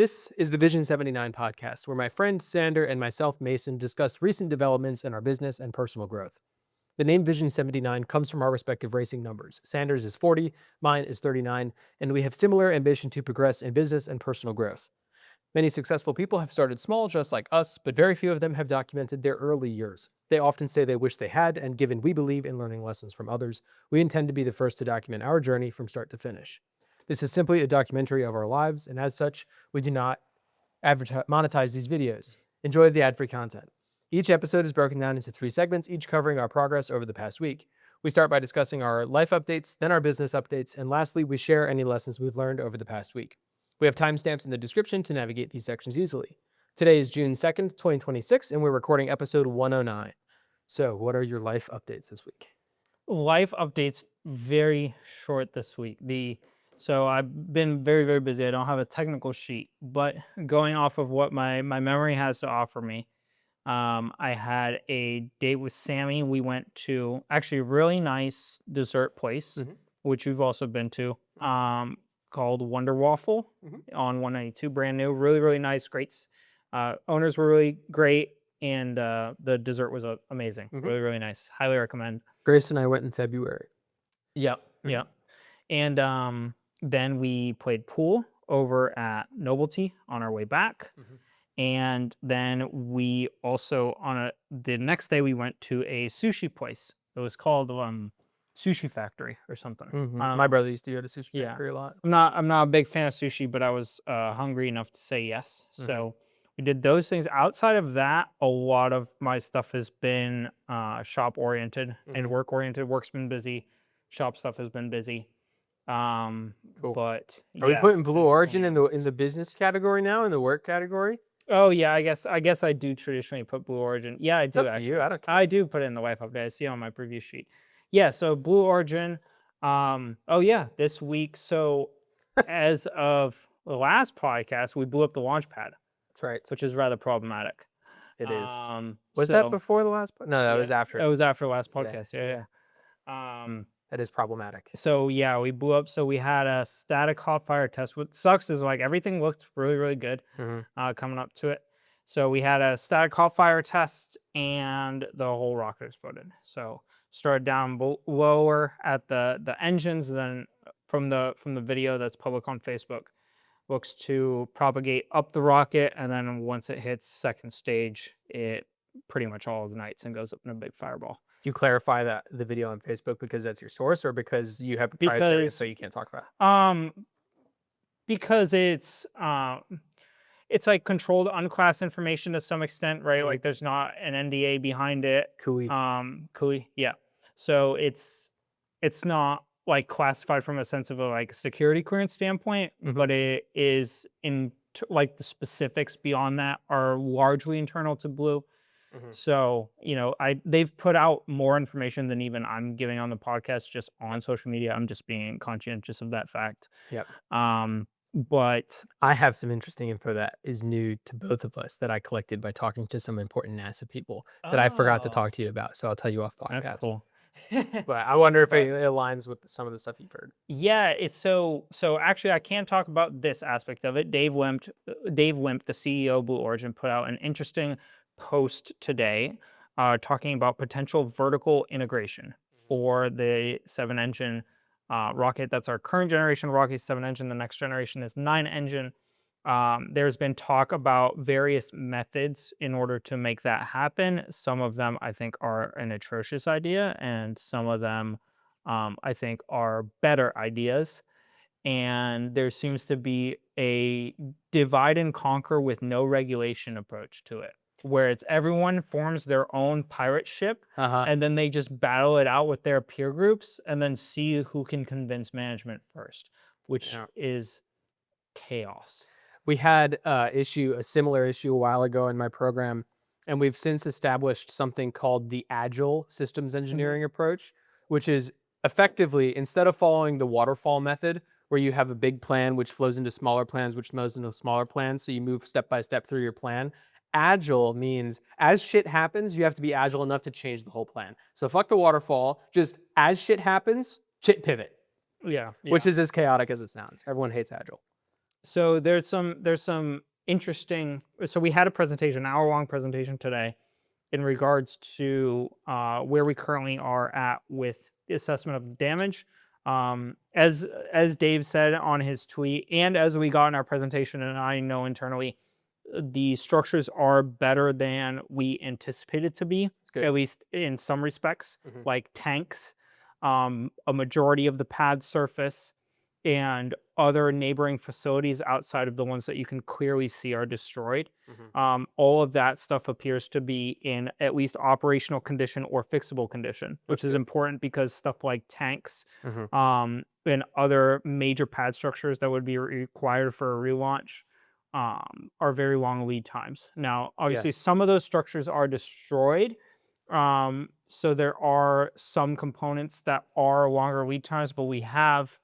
This is the Vision 79 podcast, where my friend Sander and myself, Mason, discuss recent developments in our business and personal growth. The name Vision 79 comes from our respective racing numbers. Sanders is 40, mine is 39, and we have similar ambition to progress in business and personal growth. Many successful people have started small, just like us, but very few of them have documented their early years. They often say they wish they had, and given we believe in learning lessons from others, we intend to be the first to document our journey from start to finish. This is simply a documentary of our lives, and as such, we do not monetize these videos. Enjoy the ad-free content. Each episode is broken down into 3 segments, each covering our progress over the past week. We start by discussing our life updates, then our business updates, and lastly, we share any lessons we've learned over the past week. We have timestamps in the description to navigate these sections easily. Today is June 2nd, 2026, and we're recording episode 109. So, what are your life updates this week? Life updates very short this week. So I've been very, very busy. I don't have a technical sheet, but going off of what my memory has to offer me, I had a date with Sammy. We went to actually a really nice dessert place, which we've also been to, called Wonder Waffle on 192, brand new, really, really nice, great. Owners were really great, and the dessert was amazing, really, really nice. Highly recommend. Grace and I went in February. Yep, yep. And then we played pool over at Novelty on our way back. And then we also, the next day, we went to a sushi place. It was called Sushi Factory or something. My brother used to go to Sushi Factory a lot. I'm not a big fan of sushi, but I was hungry enough to say yes. So we did those things. Outside of that, a lot of my stuff has been shop oriented and work oriented. Work's been busy. Shop stuff has been busy. Cool. But are we putting Blue Origin in the business category now, in the work category? Oh yeah, I guess I do traditionally put Blue Origin. Yeah, I do. It's up to you. I don't care. I do put it in the life update. I see it on my preview sheet. Yeah, so Blue Origin. Oh yeah, this week. So as of the last podcast, we blew up the launch pad. That's right. Which is rather problematic. It is. Was that before the last? No, that was after. It was after the last podcast. Yeah. That is problematic. So yeah, we blew up. So we had a static hot fire test. What sucks is like everything looked really, really good coming up to it. So we had a static hot fire test, and the whole rocket exploded. So started down lower at the engines, then from the video that's public on Facebook, looks to propagate up the rocket, and then once it hits second stage, it pretty much all ignites and goes up in a big fireball. Do you clarify that the video on Facebook because that's your source, or because you have proprietary, so you can't talk about it? Because it's like controlled unclassed information to some extent, right? Like there's not an NDA behind it. Cooey. Yeah. So it's not like classified from a sense of a like security clearance standpoint, but it is like the specifics beyond that are largely internal to Blue. So, they've put out more information than even I'm giving on the podcast, just on social media. I'm just being conscientious of that fact. Yep. But I have some interesting info that is new to both of us that I collected by talking to some important NASA people that I forgot to talk to you about. So I'll tell you off podcast. That's cool. But I wonder if it aligns with some of the stuff you've heard. Yeah, it's so actually I can talk about this aspect of it. Dave Wimp, the CEO of Blue Origin, put out an interesting post today talking about potential vertical integration for the 7-engine rocket. That's our current generation rocket, 7-engine. The next generation is 9-engine. There's been talk about various methods in order to make that happen. Some of them I think are an atrocious idea, and some of them I think are better ideas. And there seems to be a divide and conquer with no regulation approach to it, where it's everyone forms their own pirate ship and then they just battle it out with their peer groups and then see who can convince management first, which is chaos. We had a similar issue a while ago in my program, and we've since established something called the Agile Systems Engineering approach, which is effectively, instead of following the waterfall method, where you have a big plan which flows into smaller plans, which flows into smaller plans, so you move step by step through your plan. Agile means as shit happens, you have to be agile enough to change the whole plan. So fuck the waterfall, just as shit happens, pivot. Yeah. Which is as chaotic as it sounds. Everyone hates Agile. So there's some interesting. So we had a presentation, an hour-long presentation today, in regards to where we currently are at with the assessment of damage. As Dave said on his tweet, and as we got in our presentation, and I know internally, the structures are better than we anticipated to be, It's good. at least in some respects, Mhm. like tanks, a majority of the pad surface, and other neighboring facilities outside of the ones that you can clearly see are destroyed. Mhm. All of that stuff appears to be in at least operational condition or fixable condition, which That's is good. important because stuff like tanks Mhm. and other major pad structures that would be required for a relaunch are very long lead times. Now, Yeah. obviously, some of those structures are destroyed. So there are some components that are longer lead times, but we have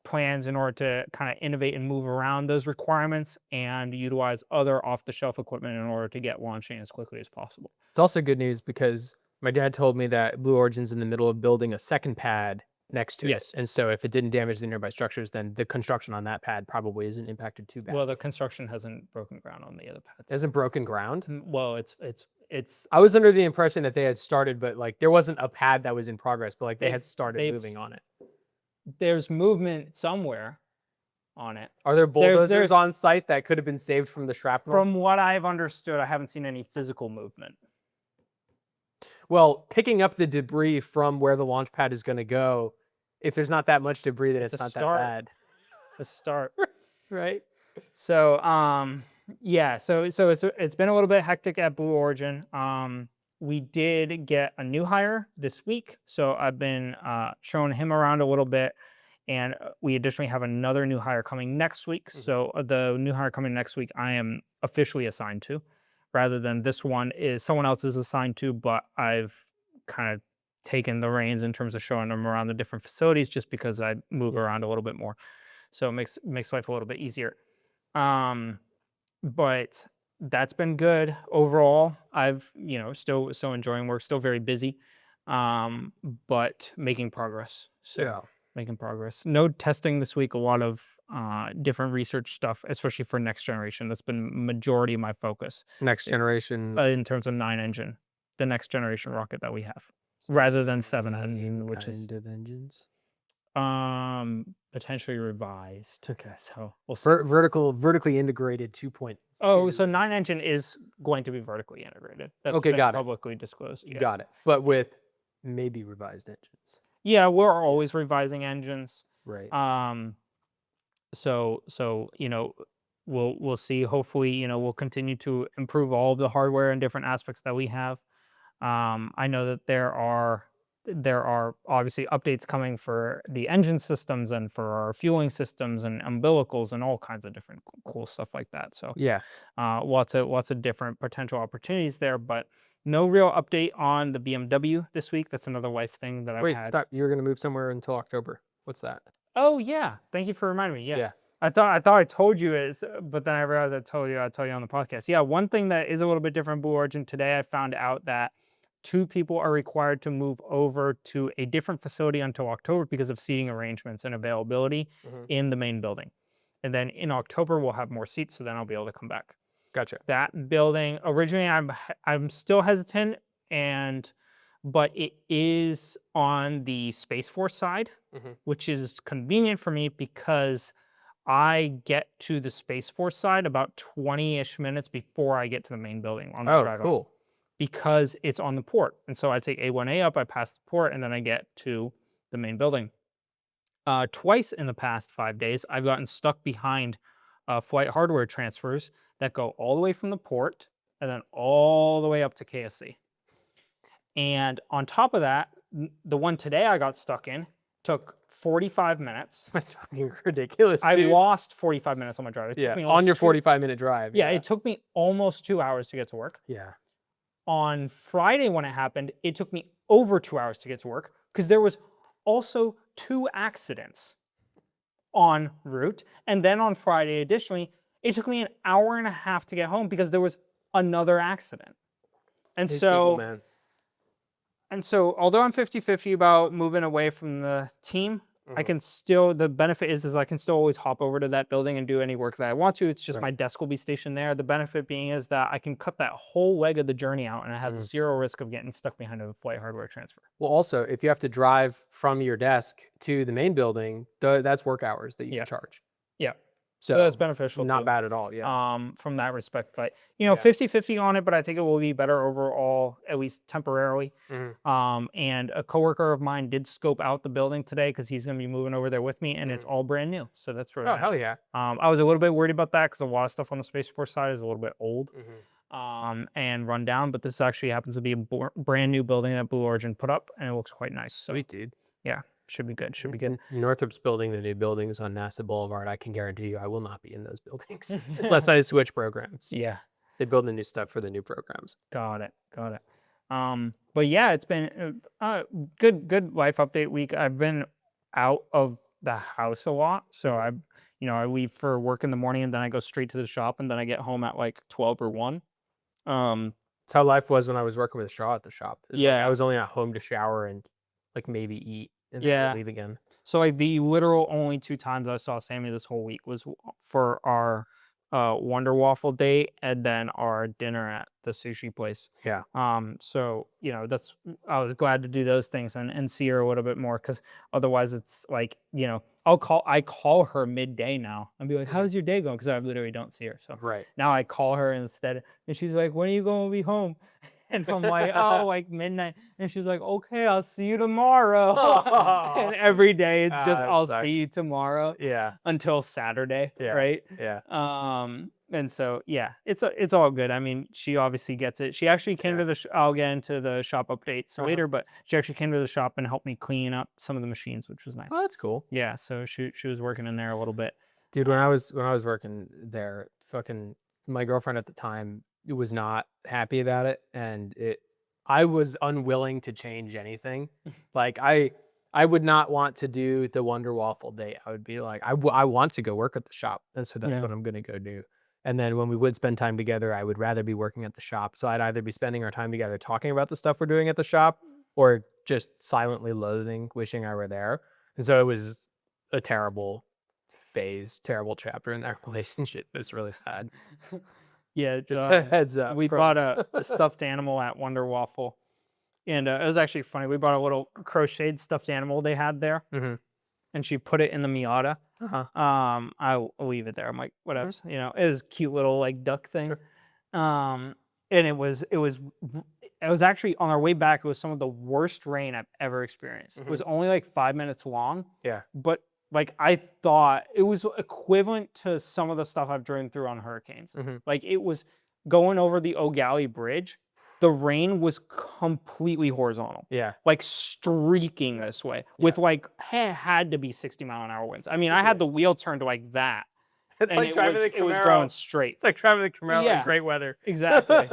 plans in order to kind of innovate and move around those requirements and utilize other off-the-shelf equipment in order to get launching as quickly as possible. It's also good news because my dad told me that Blue Origin's in the middle of building a second pad next to it. Yes. And so if it didn't damage the nearby structures, then the construction on that pad probably isn't impacted too Well, badly. the construction hasn't broken ground on the other pads. Isn't broken ground? Well, it's I was under the impression that they had started, but like there wasn't a pad that was in progress, but like they had started they've moving on it. there's movement somewhere on it. Are there bulldozers there's on site that could have been saved from the shrapnel? From what I've understood, I haven't seen any physical movement. Well, picking up the debris from where the launch pad is going to go, if there's not that much debris, then It's it's a not that start. bad, To start. right? So yeah, so it's been a little bit hectic at Blue Origin. We did get a new hire this week, so I've been showing him around a little bit, and we additionally have another new hire coming next week. Mhm. So the new hire coming next week, I am officially assigned to, rather than this one is someone else is assigned to, but I've kind of taken the reins in terms of showing them around the different facilities, just because I move Yeah. around a little bit more, so it makes life a little bit easier. But that's been good overall. I've, still enjoying work, still very busy, but making progress. So Yeah. making progress. No testing this week. A lot of different research stuff, especially for next generation. That's been majority of my focus Next generation in terms of 9 engine, the next generation rocket that we have, rather than 7 engine, which is kind of engines. potentially revised. Okay. So we'll see. Vertically integrated 2.2. Oh, so 9 engine is going to be vertically integrated. That's Okay, been got it. publicly disclosed. Yeah. Got it. But with maybe revised engines. Yeah, we're always revising engines. Right. So we'll see. Hopefully, we'll continue to improve all of the hardware and different aspects that we have. I know that there are obviously updates coming for the engine systems and for our fueling systems and umbilicals and all kinds of different cool stuff like that. So Yeah. lots of different potential opportunities there, but no real update on the BMW this week. That's another life thing that I've Wait, had. stop. You were going to move somewhere until October. What's that? Oh yeah, thank you for reminding me. Yeah. Yeah. I thought I told you is, but then I realized I'd tell you on the podcast. Yeah, one thing that is a little bit different in Blue Origin today, I found out that 2 people are required to move over to a different facility until October because of seating arrangements and availability Mhm. in the main building. And then in October we'll have more seats, so then I'll be able to come back. Gotcha. That building originally, I'm still hesitant, but it is on the Space Force side, Mhm. which is convenient for me because I get to the Space Force side about 20-ish minutes before I get to the main building on the Oh, drive up, cool. because it's on the port. And so I take A1A up, I pass the port, and then I get to the main building. Twice in the past 5 days, I've gotten stuck behind flight hardware transfers that go all the way from the port and then all the way up to KSC. And on top of that, the one today I got stuck in took 45 minutes. That's fucking ridiculous, I dude. lost 45 minutes on my drive. It took Yeah, me on almost your 2 45-minute drive. Yeah, it took me almost 2 hours to get to work. Yeah. On Friday when it happened, it took me over 2 hours to get to work because there was also 2 accidents en route. And then on Friday, additionally, it took me an hour and a half to get home because there was another accident. And These so people, man. although I'm 50-50 about moving away from the team, I can still, the benefit is I can still always hop over to that building and do any work that I want to. It's just my desk will be stationed there. The benefit being is that I can cut that whole leg of the journey out and I have zero risk of getting stuck behind a flight hardware transfer. Well, also, if you have to drive from your desk to the main building, that's work hours that you can charge. Yeah. So that's beneficial not too. bad at all. Yeah. From that respect, but 50-50 on it, but I think it will be better overall, at least temporarily. And a coworker of mine did scope out the building today because he's going to be moving over there with me, and it's all brand new. So that's really nice. Hell yeah. I was a little bit worried about that because a lot of stuff on the Space Force side is a little bit old and run down, but this actually happens to be a brand new building that Blue Origin put up, and it looks quite nice. So, sweet, dude. Yeah. Should be good. Should be good. Northrop's building the new buildings on NASA Boulevard. I can guarantee you I will not be in those buildings unless I switch programs. Yeah. They build the new stuff for the new programs. Got it. But yeah, it's been a good life update week. I've been out of the house a lot. So I leave for work in the morning and then I go straight to the shop and then I get home at like 12 or 1. That's how life was when I was working with Shaw at the shop. Yeah. I was only at home to shower and like maybe eat and then leave again. So like the literal only 2 times I saw Sammy this whole week was for our Wonder Waffle date and then our dinner at the sushi place. Yeah. So I was glad to do those things and see her a little bit more because otherwise it's like I call her midday now and be like, how's your day going? Because I literally don't see her. So now I call her instead and she's like, when are you going to be home? And I'm like, oh, like midnight. And she's like, okay, I'll see you tomorrow. And every day it's just, I'll see you tomorrow. Yeah. Until Saturday. Yeah. Right. Yeah. And so, yeah, it's all good. I mean, she obviously gets it. She actually came to I'll get into the shop updates later, but she actually came to the shop and helped me clean up some of the machines, which was nice. Oh, that's cool. Yeah. So she was working in there a little bit. Dude, when I was working there, fucking my girlfriend at the time was not happy about it, and I was unwilling to change anything. Like I would not want to do the Wonder Waffle date. I would be like, I want to go work at the shop, and so that's what I'm gonna go do. And then when we would spend time together, I would rather be working at the shop. So I'd either be spending our time together talking about the stuff we're doing at the shop, or just silently loathing, wishing I were there. And so it was a terrible chapter in that relationship. It's really sad. Yeah, just a heads up. We bought a stuffed animal at Wonder Waffle, and it was actually funny. We bought a little crocheted stuffed animal they had there, and she put it in the Miata. I'll leave it there. I'm like, whatever. It was a cute little like duck thing. Sure. And it was actually on our way back. It was some of the worst rain I've ever experienced. It was only like 5 minutes long. Yeah, but like I thought it was equivalent to some of the stuff I've driven through on hurricanes. Like it was going over the O'Galley Bridge. The rain was completely horizontal. Yeah. Like streaking this way with like had to be 60-mile-an-hour winds. I mean, I had the wheel turned like that. It's like driving the Camaro. It was going straight. It's like driving the Camaro in great weather. Exactly.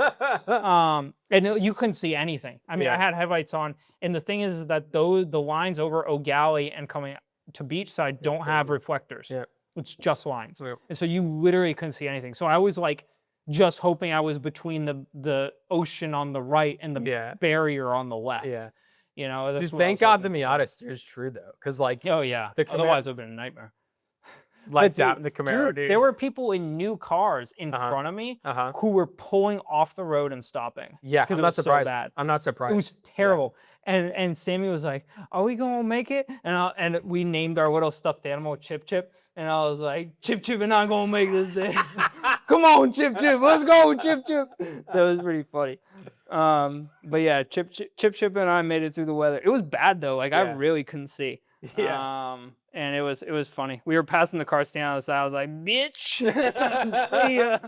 And you couldn't see anything. I mean, I had headlights on, and the thing is that the lines over O'Galley and coming to Beachside don't have reflectors. Yeah. It's just lines. And so you literally couldn't see anything. So I was like just hoping I was between the ocean on the right and the barrier on the left. Yeah. That's thank God the Miata steers true though. Cause like, otherwise it would have been a nightmare. Lights out in the Camaro, dude. There were people in new cars in front of me who were pulling off the road and stopping. Yeah, I'm not surprised. I'm not surprised. It was terrible. Yeah. And Sammy was like, "Are we gonna make it?" And we named our little stuffed animal Chip Chip. And I was like, "Chip Chip and I gonna make this thing. Come on, Chip Chip, let's go, Chip Chip." So it was pretty funny. But yeah, Chip Chip and I made it through the weather. It was bad though. Like I really couldn't see. Yeah. And it was funny. We were passing the car stand on the side. I was like, "Bitch." See ya.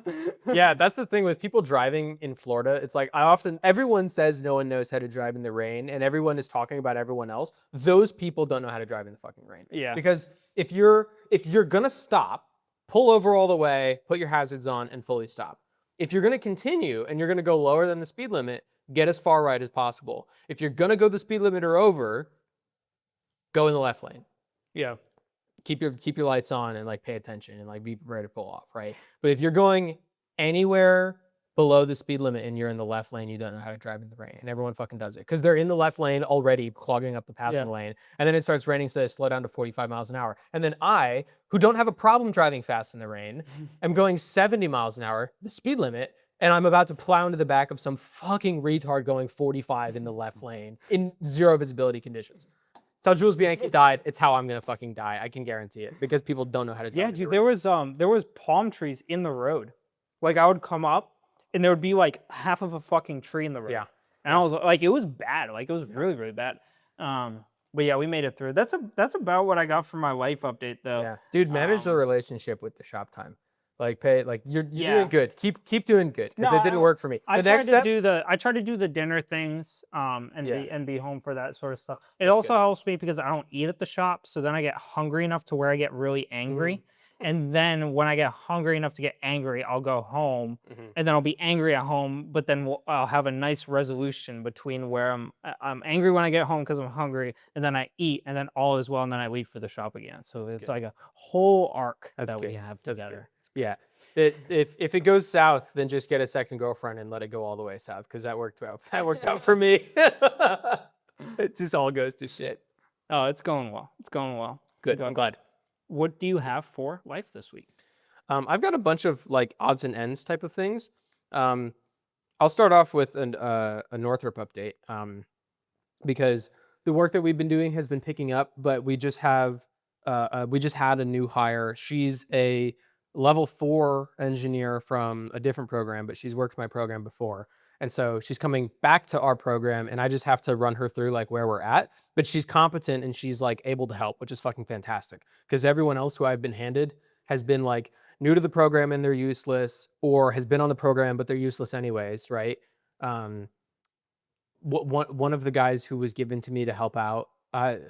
Yeah, that's the thing with people driving in Florida. It's like everyone says no one knows how to drive in the rain, and everyone is talking about everyone else. Those people don't know how to drive in the fucking rain. Yeah. Because if you're gonna stop, pull over all the way, put your hazards on, and fully stop. If you're gonna continue and you're gonna go lower than the speed limit, get as far right as possible. If you're gonna go the speed limit or over, go in the left lane. Yeah. Keep your lights on and like pay attention and like be ready to pull off, right? But if you're going anywhere below the speed limit and you're in the left lane, you don't know how to drive in the rain. And everyone fucking does it because they're in the left lane already clogging up the passing lane. And then it starts raining, so they slow down to 45 miles an hour. And then I, who don't have a problem driving fast in the rain, am going 70 miles an hour, the speed limit, and I'm about to plow into the back of some fucking retard going 45 in the left lane in zero visibility conditions. It's how Jules Bianchi died. It's how I'm gonna fucking die. I can guarantee it because people don't know how to drive. Yeah, dude, there was palm trees in the road. Like I would come up and there would be like half of a fucking tree in the road. Yeah. And I was like, it was bad. Like it was really, really bad. But yeah, we made it through. That's about what I got for my life update though. Yeah, dude, manage the relationship with the shop time. Like pay, like you're Yeah. doing good. Keep doing good because No, it didn't work for me. I The tried next to step, do the dinner things, and be home for that sort of stuff. It That's also good. helps me because I don't eat at the shop, so then I get hungry enough to where I get really angry. And then when I get hungry enough to get angry, I'll go home, and then I'll be angry at home. But then I'll have a nice resolution between where I'm angry when I get home because I'm hungry, and then I eat, and then all is well, and then I leave for the shop again. So it's good. like a whole arc That's that good. we have That's together. good. Yeah. If it goes south, then just get a second girlfriend and let it go all the way south because that worked out. That worked out for me. It just all goes to shit. Oh, it's going well. It's going well. Good. I'm glad. What do you have for life this week? I've got a bunch of like odds and ends type of things. I'll start off with a Northrop update because the work that we've been doing has been picking up, but we just had a new hire. She's a level 4 engineer from a different program, but she's worked my program before. And so she's coming back to our program and I just have to run her through like where we're at, but she's competent and she's like able to help, which is fucking fantastic. Because everyone else who I've been handed has been like new to the program and they're useless, or has been on the program, but they're useless anyways, right? One of the guys who was given to me to help out, I'm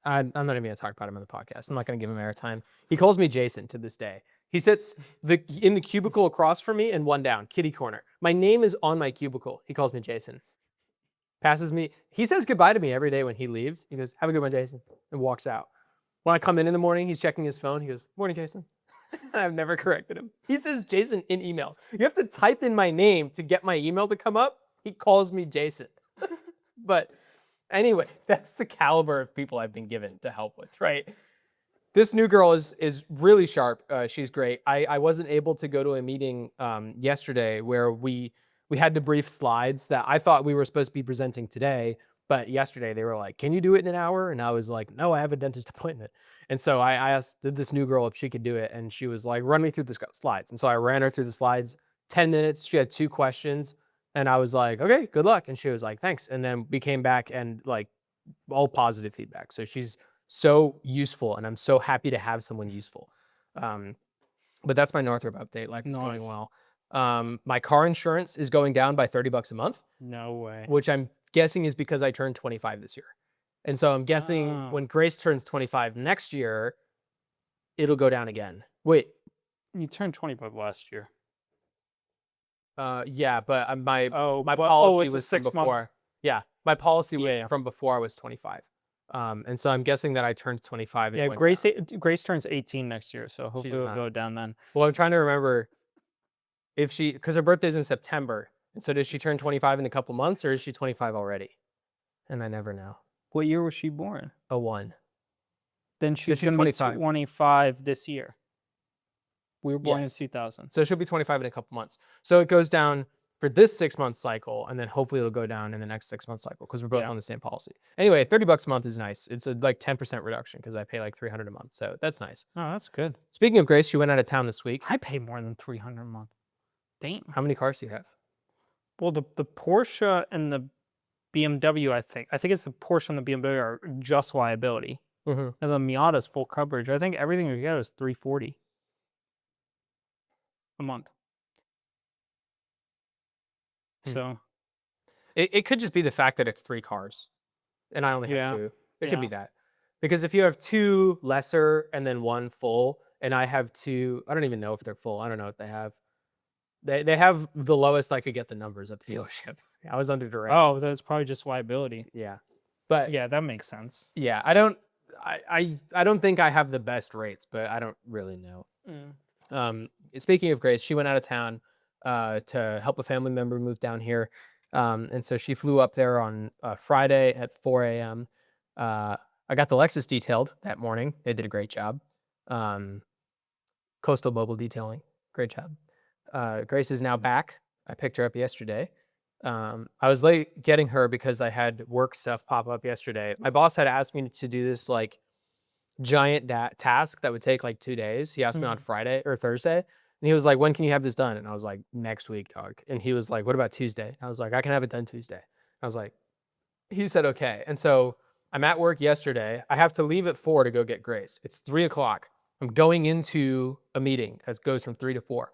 not even gonna talk about him on the podcast. I'm not gonna give him airtime. He calls me Jason to this day. He sits in the cubicle across from me and one down, kitty corner. My name is on my cubicle. He calls me Jason. Passes me. He says goodbye to me every day when he leaves. He goes, "Have a good one, Jason," and walks out. When I come in the morning, he's checking his phone. He goes, "Morning, Jason." I've never corrected him. He says Jason in emails. You have to type in my name to get my email to come up. He calls me Jason. But anyway, that's the caliber of people I've been given to help with, right? This new girl is really sharp. She's great. I wasn't able to go to a meeting yesterday where we had to brief slides that I thought we were supposed to be presenting today, but yesterday they were like, "Can you do it in an hour?" And I was like, "No, I have a dentist appointment." And so I asked this new girl if she could do it, and she was like, "Run me through the slides." And so I ran her through the slides. 10 minutes. She had 2 questions, and I was like, "Okay, good luck." And she was like, "Thanks." And then we came back and like all positive feedback. So she's so useful, and I'm so happy to have someone useful. But that's my Northrop update. Life is going well. My car insurance is going down by $30 a month. No way. Which I'm guessing is because I turned 25 this year. And so I'm guessing when Grace turns 25 next year, it'll go down again. Wait. You turned 25 last year. Yeah, but my my policy it's was a from 6 month. before. Yeah, my policy was Yeah. from before I was 25. And so I'm guessing that I turned 25. And Yeah, it went down. Grace turns 18 next year, so hopefully does it'll not. go down then. Well, I'm trying to remember if because her birthday's in September. And so does she turn 25 in a couple months, or is she 25 already? And I never know. What year was she born? 01. Then she's she's going to be 25. 25 this year. We were born Yes. in 2000. So she'll be 25 in a couple months. So it goes down for this 6-month cycle, and then hopefully it'll go down in the next 6-month cycle because we're both on the same policy. Anyway, $30 a month is nice. It's a like 10% reduction because I pay like $300 a month. So that's nice. Oh, that's good. Speaking of Grace, she went out of town this week. I pay more than $300 a month. Damn. How many cars do you have? Well, the Porsche and the BMW, I think it's the Porsche and the BMW are just liability. Mm-hmm. And the Miata's full coverage. I think everything we get is $340 a month. So it could just be the fact that it's 3 cars, and I only have 2. It could be that, because if you have 2 lesser and then 1 full, and I have 2, I don't even know if they're full. I don't know what they have. They have the lowest I could get the numbers at the dealership. I was under duress. Oh, that's probably just liability. Yeah, but Yeah, that makes sense. yeah, I don't think I have the best rates, but I don't really know. Speaking of Grace, she went out of town. to help a family member move down here. And so she flew up there on Friday at 4 a.m. I got the Lexus detailed that morning. They did a great job. Coastal Mobile Detailing, great job. Grace is now back. I picked her up yesterday. I was late getting her because I had work stuff pop up yesterday. My boss had asked me to do this like giant task that would take like 2 days. He asked me on Friday or Thursday, and he was like, "When can you have this done?" And I was like, "Next week, dog." And he was like, "What about Tuesday?" I was like, "I can have it done Tuesday." I was like, he said, "Okay." And so I'm at work yesterday. I have to leave at 4 to go get Grace. It's 3 o'clock. I'm going into a meeting that goes from 3 to 4.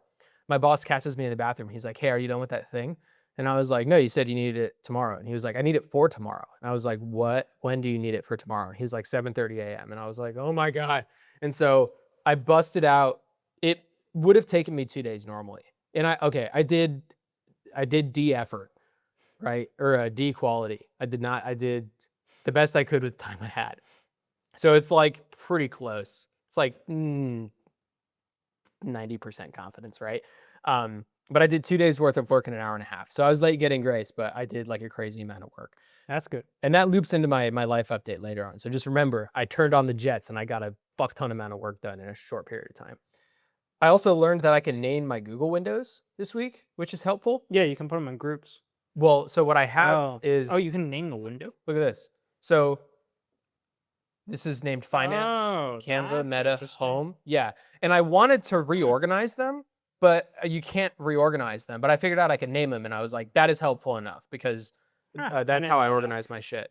My boss catches me in the bathroom. He's like, "Hey, are you done with that thing?" And I was like, "No, you said you needed it tomorrow." And he was like, "I need it for tomorrow." And I was like, "What? When do you need it for tomorrow?" And he was like, 7:30 a.m. And I was like, "Oh my God." And so I busted out. It would have taken me 2 days normally. And I did D effort, right? Or a D quality. I did the best I could with the time I had. So it's like pretty close. It's like 90% confidence, right? But I did 2 days worth of work in an hour and a half. So I was late getting Grace, but I did like a crazy amount of work. That's good. And that loops into my life update later on. So just remember, I turned on the jets and I got a fuck ton amount of work done in a short period of time. I also learned that I can name my Google windows this week, which is helpful. Yeah, you can put them in groups. Well, so what I have is, you can name the window? look at this. So this is named Finance, Oh, Canva, that's Meta, interesting. Home. Yeah. And I wanted to reorganize them, but you can't reorganize them. But I figured out I could name them, and I was like, that is helpful enough because I that's didn't how I know that. organize my shit.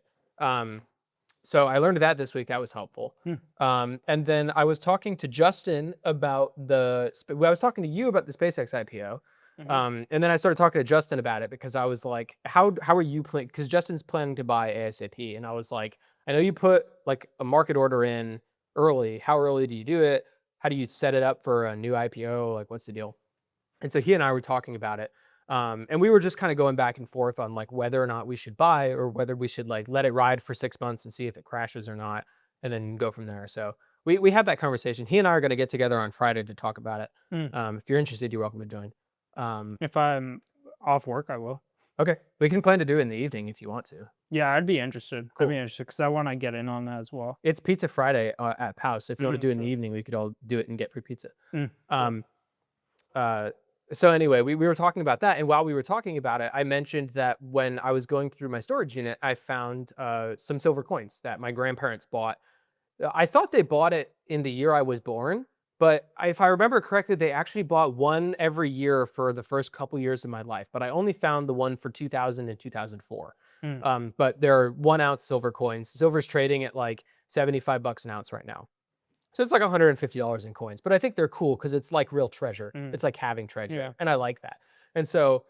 So I learned that this week. That was helpful. And then I was talking to Justin about I was talking to you about the SpaceX IPO. And then I started talking to Justin about it because I was like, how are you planning? Because Justin's planning to buy ASAP. And I was like, I know you put like a market order in early. How early do you do it? How do you set it up for a new IPO? Like, what's the deal? And so he and I were talking about it. And we were just kind of going back and forth on like whether or not we should buy or whether we should like let it ride for 6 months and see if it crashes or not, and then go from there. So we had that conversation. He and I are going to get together on Friday to talk about it. If you're interested, you're welcome to join. If I'm off work, I will. Okay, we can plan to do it in the evening if you want to. Yeah, I'd be interested. Cool. I'd be interested because I want to get in on that as well. It's Pizza Friday at Pow's. So if you want to do it in the Sure. evening, we could all do it and get free pizza. Sure. So anyway, we were talking about that. And while we were talking about it, I mentioned that when I was going through my storage unit, I found some silver coins that my grandparents bought. I thought they bought it in the year I was born, but if I remember correctly, they actually bought one every year for the first couple years of my life. But I only found the one for 2000 and 2004. But they're 1 ounce silver coins. Silver's trading at like $75 an ounce right now. So it's like $150 in coins, but I think they're cool because it's like real treasure. It's like having treasure, Yeah. and I like that. And so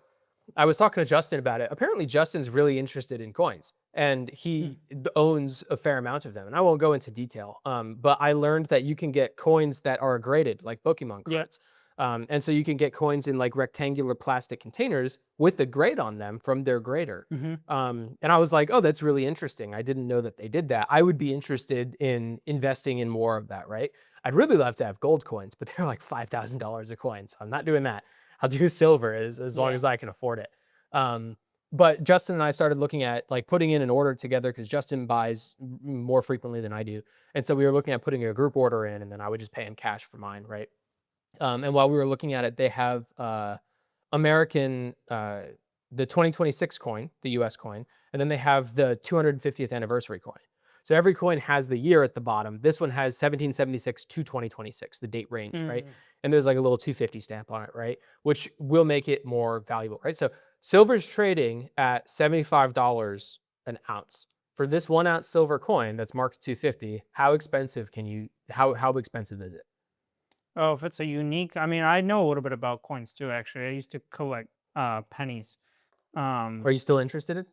I was talking to Justin about it. Apparently, Justin's really interested in coins, and he owns a fair amount of them. And I won't go into detail, but I learned that you can get coins that are graded, like Pokemon Yeah. cards. And so you can get coins in like rectangular plastic containers with the grade on them from their grader. And I was like, oh, that's really interesting. I didn't know that they did that. I would be interested in investing in more of that, right? I'd really love to have gold coins, but they're like $5,000 a coin. So I'm not doing that. I'll do silver as long as I can afford it. But Justin and I started looking at like putting in an order together because Justin buys more frequently than I do. And so we were looking at putting a group order in, and then I would just pay him cash for mine, right? And while we were looking at it, they have American, the 2026 coin, the US coin, and then they have the 250th anniversary coin. So every coin has the year at the bottom. This one has 1776 to 2026, the date range, right? And there's like a little 250 stamp on it, right? Which will make it more valuable, right? So silver's trading at $75 an ounce. For this 1 ounce silver coin that's marked 250, how expensive how expensive is it? Oh, if it's a unique, I mean, I know a little bit about coins too, actually. I used to collect pennies. Are you still interested?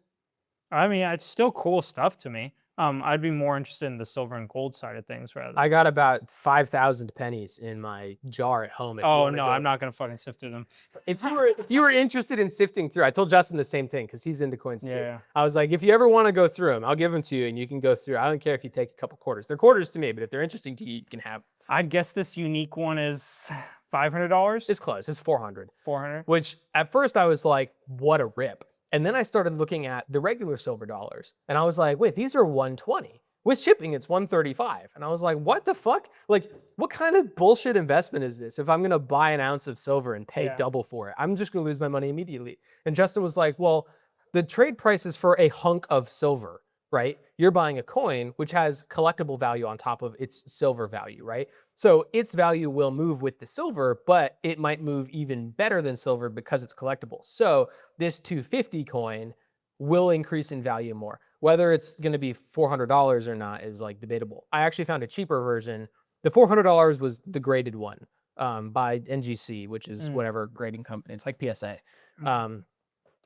I mean, it's still cool stuff to me. I'd be more interested in the silver and gold side of things rather. I got about 5,000 pennies in my jar at home. If you Oh wanna no, go. I'm not gonna fucking sift through them. If you were interested in sifting through, I told Justin the same thing because he's into coins too. Yeah. I was like, if you ever want to go through them, I'll give them to you and you can go through. I don't care if you take a couple quarters. They're quarters to me, but if they're interesting to you, you can have. I'd guess this unique one is $500? It's close. It's 400. 400? Which at first I was like, what a rip. And then I started looking at the regular silver dollars. And I was like, wait, these are 120. With shipping, it's 135. And I was like, what the fuck? Like, what kind of bullshit investment is this? If I'm gonna buy an ounce of silver and pay double for it, I'm just gonna lose my money immediately. And Justin was like, well, the trade price is for a hunk of silver, right? You're buying a coin which has collectible value on top of its silver value, right? So its value will move with the silver, but it might move even better than silver because it's collectible. So this 250 coin will increase in value more. Whether it's going to be $400 or not is like debatable. I actually found a cheaper version. The $400 was the graded one by NGC, which is whatever grading company. It's like PSA.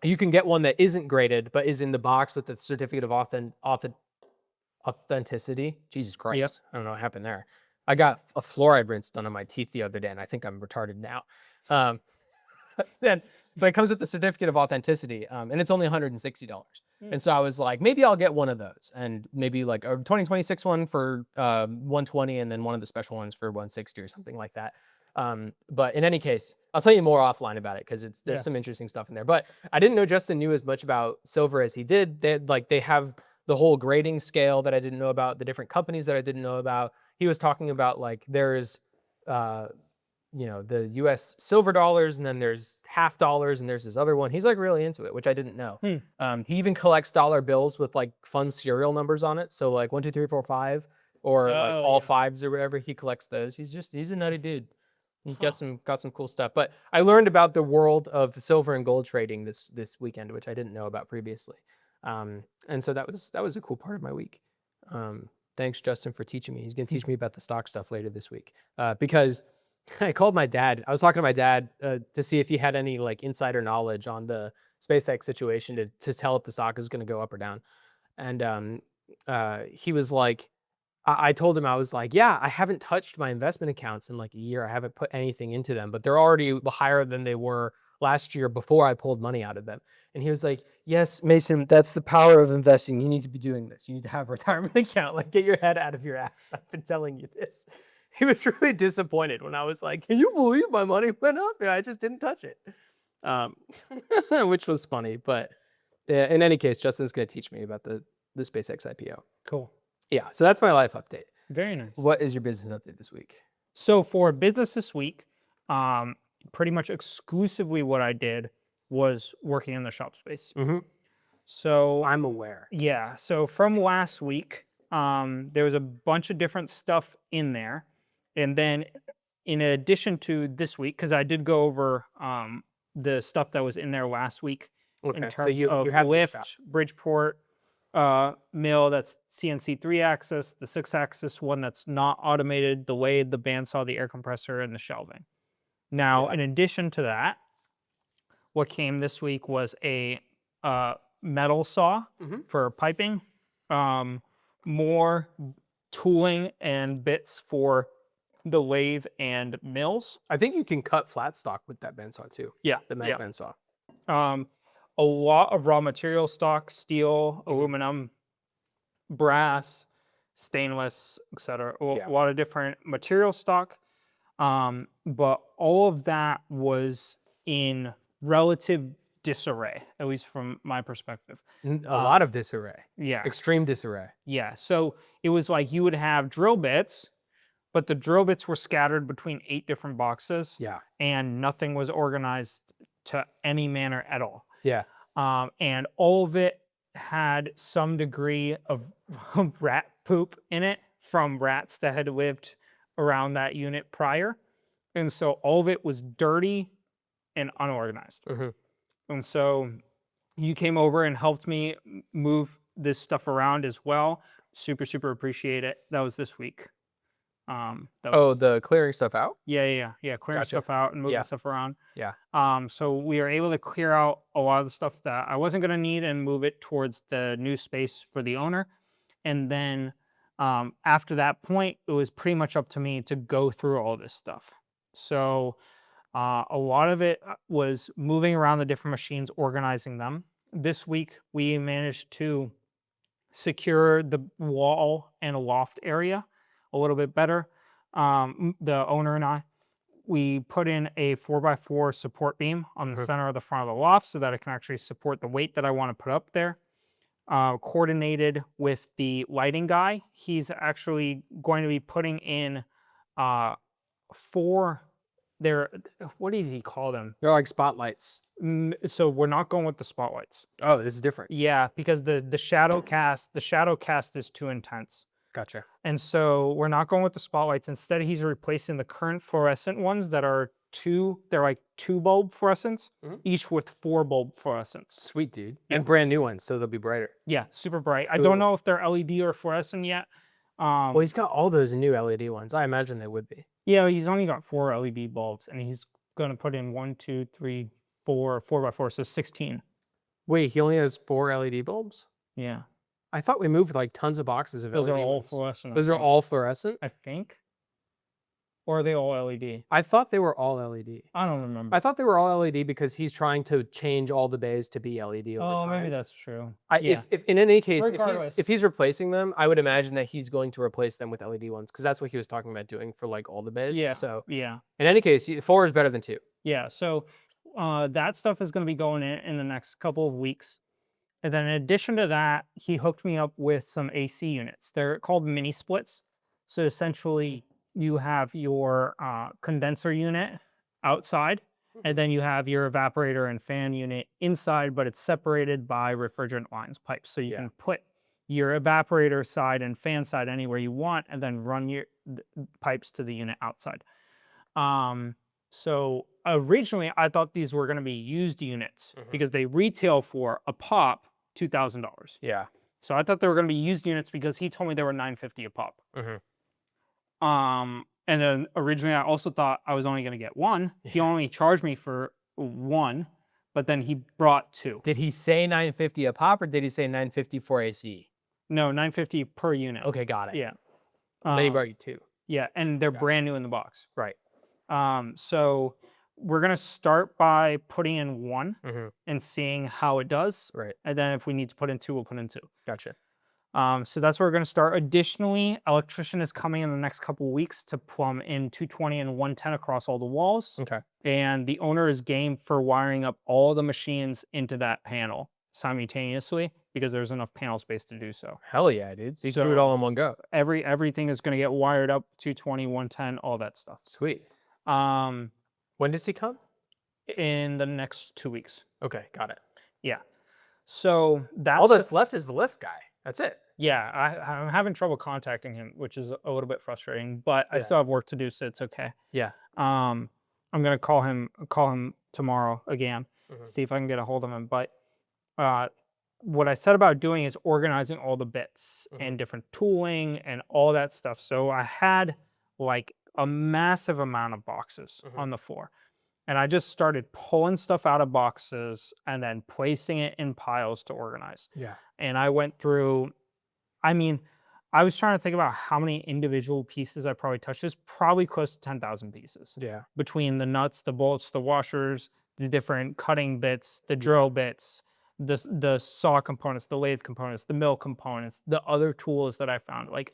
You can get one that isn't graded, but is in the box with the certificate of authenticity. Jesus Christ. Yep. I don't know what happened there. I got a fluoride rinse done on my teeth the other day, and I think I'm retarded now. But it comes with the certificate of authenticity, and it's only $160. And so I was like, maybe I'll get one of those, and maybe like a 2026 one for 120, and then one of the special ones for 160 or something like that. But in any case, I'll tell you more offline about it because there's some interesting stuff in there. But I didn't know Justin knew as much about silver as he did. They have the whole grading scale that I didn't know about, the different companies that I didn't know about. He was talking about like there's the US silver dollars, and then there's half dollars, and there's this other one. He's like really into it, which I didn't know. He even collects dollar bills with like fun serial numbers on it. So like 1, 2, 3, 4, 5, or like all fives or whatever. He collects those. He's a nutty dude. He got some cool stuff. But I learned about the world of silver and gold trading this weekend, which I didn't know about previously. And so that was a cool part of my week. Thanks, Justin, for teaching me. He's going to teach me about the stock stuff later this week. Because I called my dad. I was talking to my dad to see if he had any like insider knowledge on the SpaceX situation to tell if the stock is going to go up or down. And he was like, I told him, I was like, yeah, I haven't touched my investment accounts in like a year. I haven't put anything into them, but they're already higher than they were last year before I pulled money out of them. And he was like, yes, Mason, that's the power of investing. You need to be doing this. You need to have a retirement account. Like, get your head out of your ass. I've been telling you this. He was really disappointed when I was like, can you believe my money went up? Yeah, I just didn't touch it. Which was funny. But in any case, Justin's going to teach me about the SpaceX IPO. Cool. Yeah, so that's my life update. Very nice. What is your business update this week? So for business this week, pretty much exclusively what I did was working in the shop space. So I'm aware. Yeah. So from last week, there was a bunch of different stuff in there. And then in addition to this week, because I did go over the stuff that was in there last week in terms so you of have lift, Bridgeport, mill that's CNC 3-axis, the 6-axis one that's not automated, the lathe, the bandsaw, the air compressor, and the shelving. Now, in addition to that, what came this week was a metal saw for piping, more tooling and bits for the lathe and mills. I think you can cut flat stock with that bandsaw too. Yeah, the mag bandsaw. A lot of raw material stock, steel, aluminum, brass, stainless, etc. A lot of different material stock. But all of that was in relative disarray, at least from my perspective. A lot of disarray. Yeah. Extreme disarray. Yeah. So it was like you would have drill bits, but the drill bits were scattered between 8 different boxes. Yeah. And nothing was organized to any manner at all. Yeah. And all of it had some degree of rat poop in it from rats that had lived around that unit prior. And so all of it was dirty and unorganized. And so you came over and helped me move this stuff around as well. Super, super appreciate it. That was this week. The clearing stuff out? Yeah. Clearing stuff out and moving stuff around. Yeah. So we were able to clear out a lot of the stuff that I wasn't going to need and move it towards the new space for the owner. And then after that point, it was pretty much up to me to go through all this stuff. So a lot of it was moving around the different machines, organizing them. This week, we managed to secure the wall and loft area a little bit better. The owner and I, we put in a 4x4 support beam on the Mhm. center of the front of the loft so that it can actually support the weight that I want to put up there. Coordinated with the lighting guy, he's actually going to be putting in uh, 4 there. What did he call them? They're like spotlights. So we're not going with the spotlights. Oh, this is different. Yeah, because the shadow cast is too intense. Gotcha. And so we're not going with the spotlights. Instead, he's replacing the current fluorescent ones that are they're like 2 bulb fluorescents, Mhm. each with 4 bulb fluorescents. Sweet, dude. Yeah. And brand new ones, so they'll be brighter. Yeah, super bright. I Cool. don't know if they're LED or fluorescent yet. Well, he's got all those new LED ones. I imagine they would be. Yeah, he's only got 4 LED bulbs, and he's gonna put in 1, 2, 3, 4, 4x4, so 16. Wait, he only has 4 LED bulbs? Yeah, I thought we moved like tons of boxes of those LED are all ones. fluorescent. Those are all fluorescent? I think. Or are they all LED? I thought they were all LED. I don't remember. I thought they were all LED because he's trying to change all the bays to be LED over Oh, time. maybe that's true. If in any case, Regardless. if he's replacing them, I would imagine that he's going to replace them with LED ones because that's what he was talking about doing for like all the bays. Yeah. So Yeah. in any case, 4 is better than 2. Yeah. So that stuff is going to be going in the next couple of weeks. And then in addition to that, he hooked me up with some AC units. They're called mini splits. So essentially, you have your condenser unit outside, and then you have your evaporator and fan unit inside, but it's separated by refrigerant lines pipes. So you can put your evaporator side and fan side anywhere you want, and then run your pipes to the unit outside. So originally, I thought these were going to be used units because they retail for a pop $2,000. Yeah. So I thought they were going to be used units because he told me they were $950 a pop. And then originally I also thought I was only going to get 1. He only charged me for 1, but then he brought 2. Did he say $950 a pop or did he say $950 for AC? No, $950 per unit. Okay, got it. Yeah. Then he brought you 2. Yeah, and they're brand new in the box. Right. So we're going to start by putting in 1 and seeing how it does. Right. And then if we need to put in 2, we'll put in 2. Gotcha. So that's where we're going to start. Additionally, electrician is coming in the next couple of weeks to plumb in 220 and 110 across all the walls. Okay. And the owner is game for wiring up all the machines into that panel simultaneously because there's enough panel space to do so. Hell yeah, dude. So you can do it all in one go. Everything is going to get wired up, 220, 110, all that stuff. Sweet. When does he come? In the next 2 weeks. Okay, got it. Yeah. So All that's left is the lift guy. That's it. Yeah, I'm having trouble contacting him, which is a little bit frustrating, but I still have work to do, so it's okay. Yeah. I'm gonna call him tomorrow again, see if I can get a hold of him. But what I said about doing is organizing all the bits and different tooling and all that stuff. So I had like a massive amount of boxes on the floor. And I just started pulling stuff out of boxes and then placing it in piles to organize. Yeah. And I went through, I mean, I was trying to think about how many individual pieces I probably touched. There's probably close to 10,000 pieces. Yeah. Between the nuts, the bolts, the washers, the different cutting bits, the drill bits, the saw components, the lathe components, the mill components, the other tools that I found, like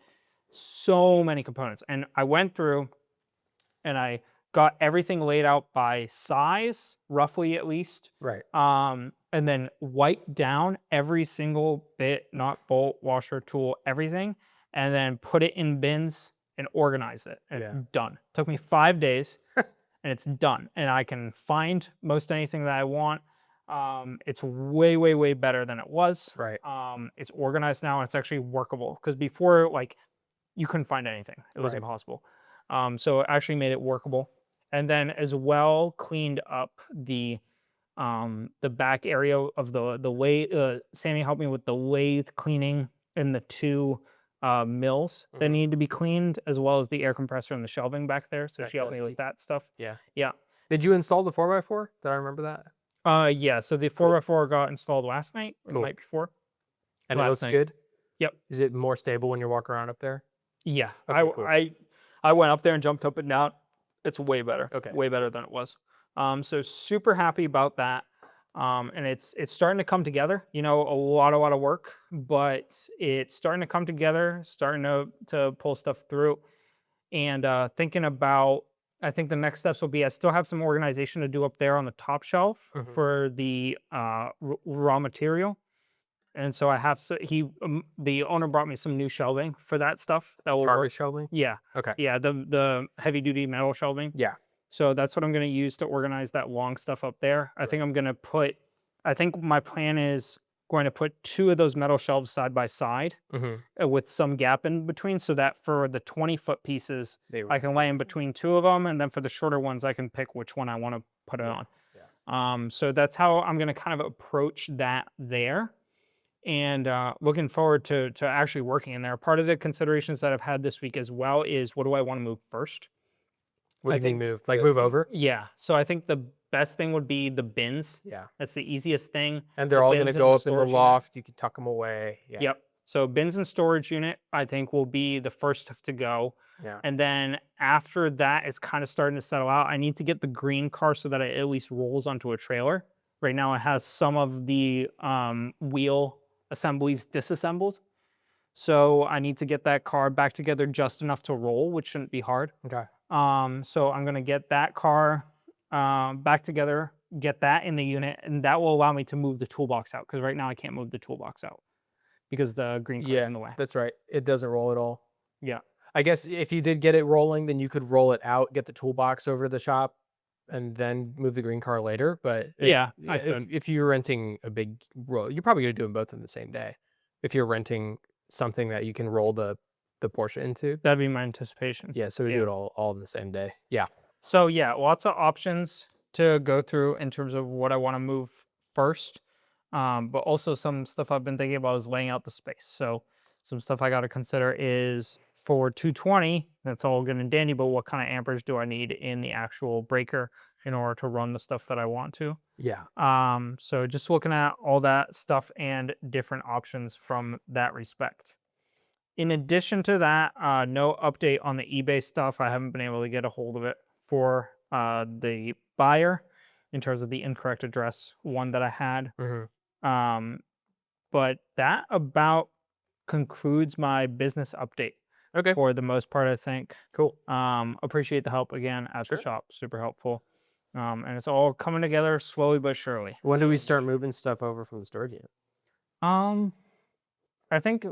so many components. And I went through and I got everything laid out by size, roughly at least. Right. And then wiped down every single bit, nut, bolt, washer, tool, everything, and then put it in bins and organize it. And it's done. Took me 5 days and it's done. And I can find most anything that I want. It's way, way, way better than it was. Right. It's organized now and it's actually workable. Because before, like, you couldn't find anything. It was impossible. So it actually made it workable. And then as well cleaned up the back area of the lathe. Sammy helped me with the lathe cleaning and the 2 mills that needed to be cleaned, as well as the air compressor and the shelving back there. So she helped me with that stuff. Yeah. Yeah. Did you install the 4x4? Did I remember that? Yeah. So the 4x4 got installed last night, or the night before. And it looks good? Yep. Is it more stable when you walk around up there? Yeah. Okay, cool. I went up there and jumped up and down. It's way better. Okay. Way better than it was. So super happy about that. And it's starting to come together, you know, a lot of work, but it's starting to come together, starting to pull stuff through. And thinking about I think the next steps will be I still have some organization to do up there on the top shelf Mhm. for the raw material. And so I have the owner brought me some new shelving for that stuff that will work. Target shelving? Yeah. Okay. Yeah, the heavy duty metal shelving. Yeah. So that's what I'm going to use to organize that long stuff up there. I think my plan is going to put 2 of those metal shelves side by side Mhm. with some gap in between so that for the 20-foot pieces, They I can rest. lay in between 2 of them. And then for the shorter ones, I can pick which one I want to put it Yeah. on. Yeah. So that's how I'm going to kind of approach that there. And looking forward to actually working in there. Part of the considerations that I've had this week as well is what do I want to move first? What I do you mean think move? Like move over? Yeah. So I think the best thing would be the bins. Yeah. That's the easiest thing. And they're The all gonna bins go the up in the storage unit. loft. You can tuck them away. Yeah. Yep. So bins and storage unit, I think, will be the first to go. Yeah. And then after that, it's kind of starting to settle out. I need to get the green car so that it at least rolls onto a trailer. Right now, it has some of the wheel assemblies disassembled. So I need to get that car back together just enough to roll, which shouldn't be hard. Okay. So I'm gonna get that car back together, get that in the unit, and that will allow me to move the toolbox out because right now I can't move the toolbox out because the green car's Yeah, in the way. that's right. It doesn't roll at all. Yeah. I guess if you did get it rolling, then you could roll it out, get the toolbox over to the shop, and then move the green car later. But Yeah, yeah, I if could. if you're renting a big roll, you're probably gonna do them both in the same day. If you're renting something that you can roll the Porsche into, That'd be my anticipation. yeah. So we Yeah. do it all in the same day. Yeah. So yeah, lots of options to go through in terms of what I want to move first. But also some stuff I've been thinking about is laying out the space. So some stuff I got to consider is for 220, that's all good and dandy, but what kind of amperage do I need in the actual breaker in order to run the stuff that I want to? Yeah. So just looking at all that stuff and different options from that respect. In addition to that, no update on the eBay stuff. I haven't been able to get a hold of it for the buyer in terms of the incorrect address one that I had. Hmm. Um, but that about concludes my business update Okay. for the most part, I think. Cool. Appreciate the help again at the Sure. shop. Super helpful. And it's all coming together slowly but surely. When do we start moving stuff over from the storage unit? Um, I think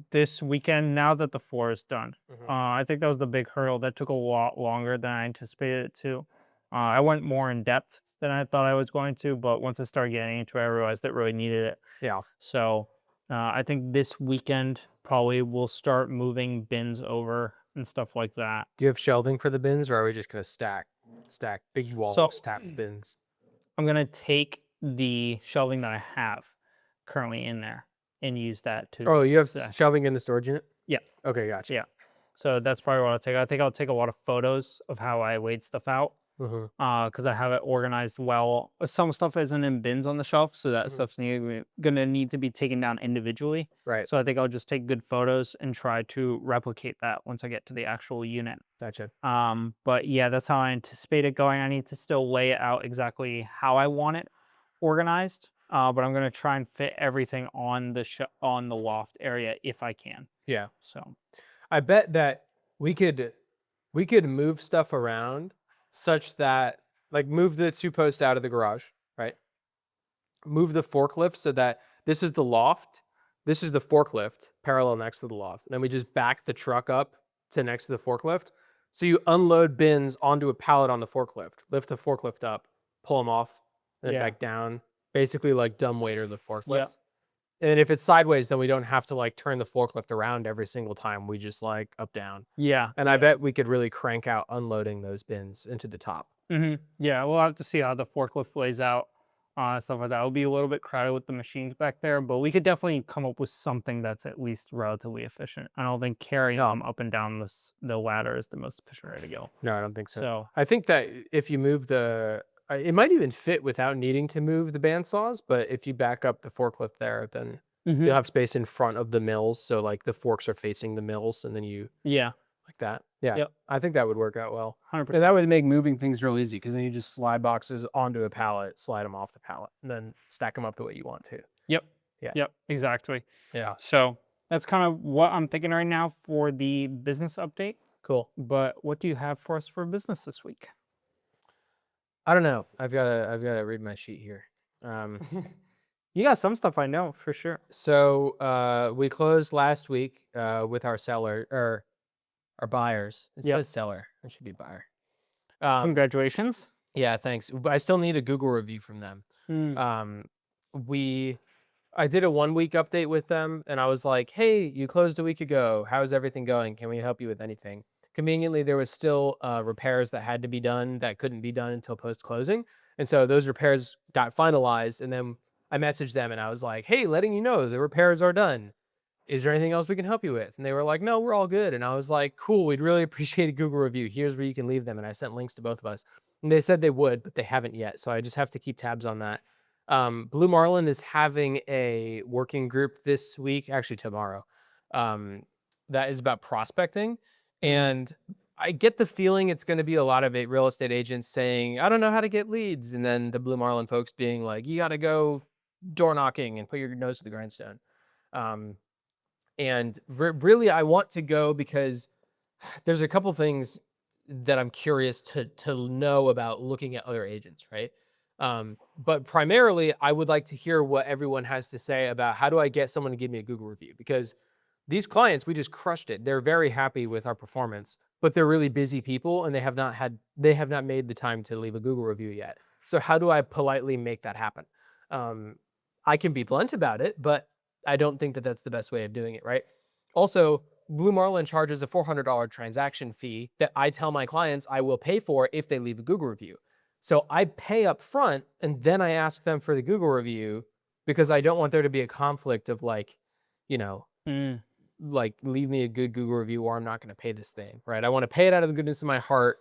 this weekend, now that the floor is done, Mhm. I think that was the big hurdle that took a lot longer than I anticipated it to. I went more in depth than I thought I was going to, but once I started getting into it, I realized it really needed it. Yeah. So I think this weekend probably we'll start moving bins over and stuff like that. Do you have shelving for the bins, or are we just gonna stack big wall So of stacked bins? I'm gonna take the shelving that I have currently in there and use that to. Oh, you have stack. shelving in the storage unit? Yeah. Okay, gotcha. Yeah. So that's probably what I'll take. I think I'll take a lot of photos of how I weighed stuff out Hmm. because I have it organized well. Some stuff isn't in bins on the shelf, so that Mhm. stuff's gonna need to be taken down individually. Right. So I think I'll just take good photos and try to replicate that once I get to the actual unit. Gotcha. But yeah, that's how I anticipate it going. I need to still lay it out exactly how I want it organized. But I'm gonna try and fit everything on on the loft area if I can. Yeah. So I bet that we could move stuff around such that, like, move the two posts out of the garage, right? Move the forklift so that this is the loft, this is the forklift parallel next to the loft. And then we just back the truck up to next to the forklift. So you unload bins onto a pallet on the forklift, lift the forklift up, pull them off, and then yeah, back down. Basically like dumbwaiter the forklift. yeah, And if it's sideways, then we don't have to like turn the forklift around every single time. We just like up down. yeah. And I bet we could really crank out unloading those bins into the top. Yeah, we'll have to see how the forklift lays out, stuff like that. It'll be a little bit crowded with the machines back there, but we could definitely come up with something that's at least relatively efficient. I don't think carrying them up and down the ladder is the most efficient way to go. No, I don't think so. So I think that if you move it might even fit without needing to move the bandsaws, but if you back up the forklift there, then you'll have space in front of the mills. So like the forks are facing the mills and then you yeah, like that. Yeah. Yep. I think that would work out well. 100%. And that would make moving things real easy because then you just slide boxes onto a pallet, slide them off the pallet, and then stack them up the way you want to. Yep. Yeah. Yep. Exactly. Yeah. So that's kind of what I'm thinking right now for the business update. Cool. But what do you have for us for business this week? I don't know. I've got to read my sheet here. You got some stuff I know for sure. So we closed last week with our seller or our buyers. It Yep. says seller. It should be buyer. Congratulations. Yeah, thanks. But I still need a Google review from them. I did a 1 week update with them and I was like, hey, you closed a week ago. How's everything going? Can we help you with anything? Conveniently, there was still repairs that had to be done that couldn't be done until post closing. And so those repairs got finalized. And then I messaged them and I was like, hey, letting you know the repairs are done. Is there anything else we can help you with? And they were like, no, we're all good. And I was like, cool, we'd really appreciate a Google review. Here's where you can leave them. And I sent links to both of us. And they said they would, but they haven't yet. So I just have to keep tabs on that. Blue Marlin is having a working group this week, actually tomorrow, that is about prospecting. And I get the feeling it's going to be a lot of real estate agents saying, I don't know how to get leads. And then the Blue Marlin folks being like, you got to go door knocking and put your nose to the grindstone. And really, I want to go because there's a couple things that I'm curious to know about looking at other agents, right? But primarily, I would like to hear what everyone has to say about how do I get someone to give me a Google review, because these clients, we just crushed it. They're very happy with our performance, but they're really busy people and they have not made the time to leave a Google review yet. So how do I politely make that happen? I can be blunt about it, but I don't think that that's the best way of doing it, right? Also, Blue Marlin charges a $400 transaction fee that I tell my clients I will pay for if they leave a Google review. So I pay up front and then I ask them for the Google review because I don't want there to be a conflict of like, you know, like leave me a good Google review or I'm not going to pay this thing, right? I want to pay it out of the goodness of my heart.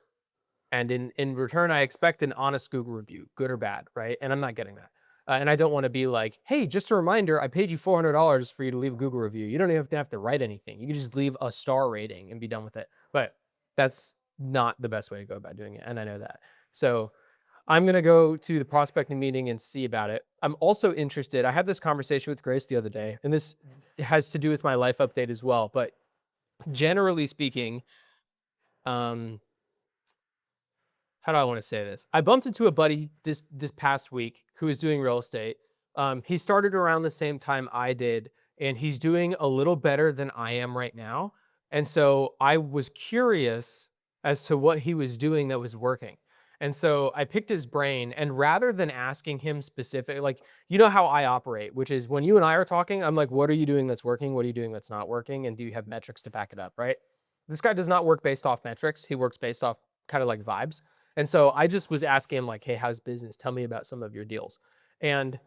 And in return, I expect an honest Google review, good or bad, right? And I'm not getting that. And I don't want to be like, hey, just a reminder, I paid you $400 for you to leave a Google review. You don't even have to write anything. You can just leave a star rating and be done with it. But that's not the best way to go about doing it. And I know that. So I'm going to go to the prospecting meeting and see about it. I'm also interested. I had this conversation with Grace the other day, and this has to do with my life update as well. But generally speaking, how do I want to say this? I bumped into a buddy this past week who is doing real estate. He started around the same time I did, and he's doing a little better than I am right now. And so I was curious as to what he was doing that was working. And so I picked his brain, and rather than asking him specific, like, you know how I operate, which is when you and I are talking, I'm like, what are you doing that's working? What are you doing that's not working? And do you have metrics to back it up, right? This guy does not work based off metrics. He works based off kind of like vibes. And so I just was asking him like, hey, how's business? Tell me about some of your deals. And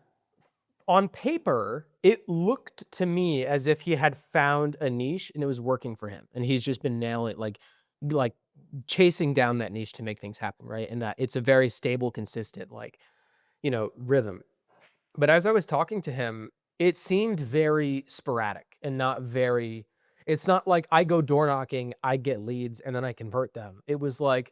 on paper, it looked to me as if he had found a niche and it was working for him. And he's just been nailing like chasing down that niche to make things happen, right? And that it's a very stable, consistent, like, rhythm. But as I was talking to him, it seemed very sporadic and it's not like I go door knocking, I get leads, and then I convert them. It was like,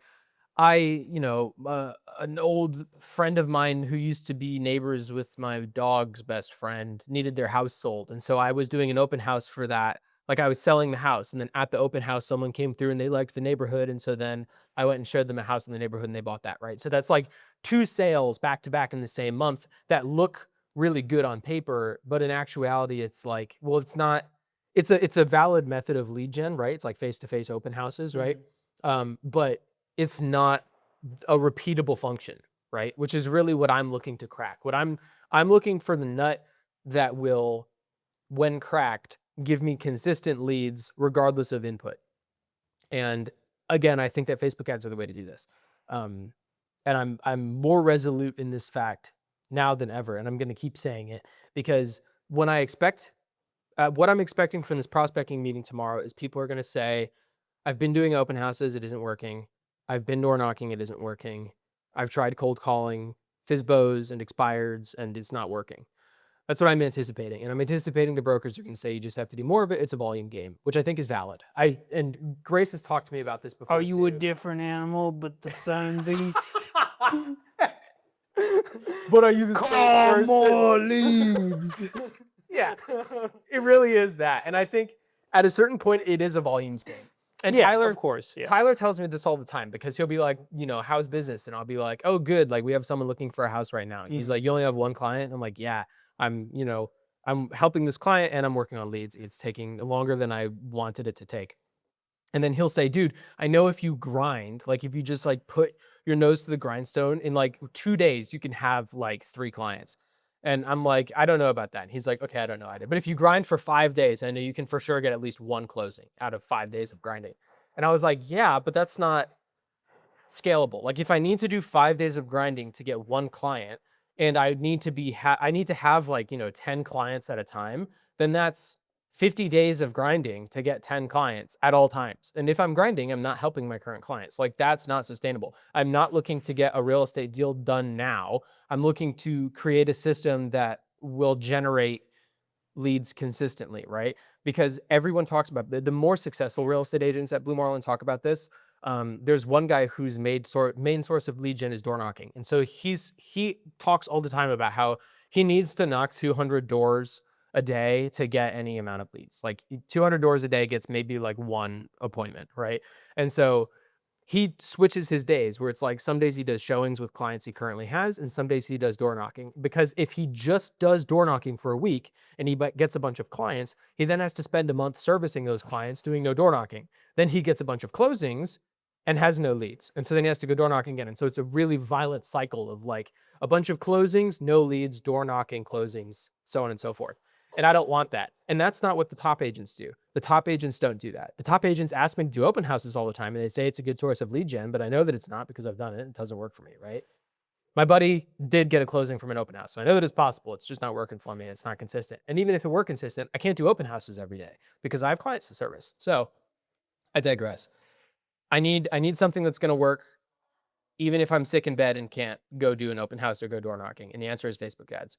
an old friend of mine who used to be neighbors with my dog's best friend needed their house sold. And so I was doing an open house for that. Like I was selling the house. And then at the open house, someone came through and they liked the neighborhood. And so then I went and showed them a house in the neighborhood and they bought that, right? So that's like 2 sales back to back in the same month that look really good on paper. But in actuality, it's like, well, it's not, it's a valid method of lead gen, right? It's like face-to-face open houses, right? But it's not a repeatable function, right? Which is really what I'm looking to crack. I'm looking for the nut that will, when cracked, give me consistent leads regardless of input. And again, I think that Facebook ads are the way to do this. And I'm more resolute in this fact now than ever, and I'm going to keep saying it because when I expect, what I'm expecting from this prospecting meeting tomorrow is people are going to say, I've been doing open houses, it isn't working. I've been door knocking, it isn't working. I've tried cold calling, FSBOs and expireds, and it's not working. That's what I'm anticipating. And I'm anticipating the brokers are going to say you just have to do more of it. It's a volume game, which I think is valid. And Grace has talked to me about this before. Are you a different animal but the sun beast? But are you the same person? More leads. Yeah, it really is that. And I think at a certain point, it is a volumes game. And Yeah, of course. Yeah. Tyler tells me this all the time because he'll be like, how's business? And I'll be like, oh, good. Like we have someone looking for a house right now. And he's like, you only have one client? And I'm like, yeah, I'm helping this client and I'm working on leads. It's taking longer than I wanted it to take. And then he'll say, dude, I know if you grind, like if you just like put your nose to the grindstone in like 2 days, you can have like 3 clients. And I'm like, I don't know about that. And he's like, okay, I don't know either. But if you grind for 5 days, I know you can for sure get at least one closing out of 5 days of grinding. And I was like, yeah, but that's not scalable. Like if I need to do 5 days of grinding to get one client and I need to I need to have like, 10 clients at a time, then that's 50 days of grinding to get 10 clients at all times. And if I'm grinding, I'm not helping my current clients. Like that's not sustainable. I'm not looking to get a real estate deal done now. I'm looking to create a system that will generate leads consistently, right? Because everyone talks about the more successful real estate agents at Blue Marlin talk about this. There's one guy whose main source of lead gen is door knocking, and so he talks all the time about how he needs to knock 200 doors a day to get any amount of leads. Like 200 doors a day gets maybe like one appointment, right? And so he switches his days where it's like some days he does showings with clients he currently has and some days he does door knocking, because if he just does door knocking for a week and he gets a bunch of clients, he then has to spend a month servicing those clients doing no door knocking. Then he gets a bunch of closings and has no leads, and so then he has to go door knocking again. And so it's a really violent cycle of like a bunch of closings, no leads, door knocking, closings, so on and so forth. And I don't want that. And that's not what the top agents do. The top agents don't do that. The top agents ask me to do open houses all the time, and they say it's a good source of lead gen, but I know that it's not because I've done it. It doesn't work for me, right? My buddy did get a closing from an open house, so I know that it's possible. It's just not working for me. It's not consistent. And even if it were consistent, I can't do open houses every day because I have clients to service. So I digress. I need something that's going to work even if I'm sick in bed and can't go do an open house or go door knocking. And the answer is Facebook ads.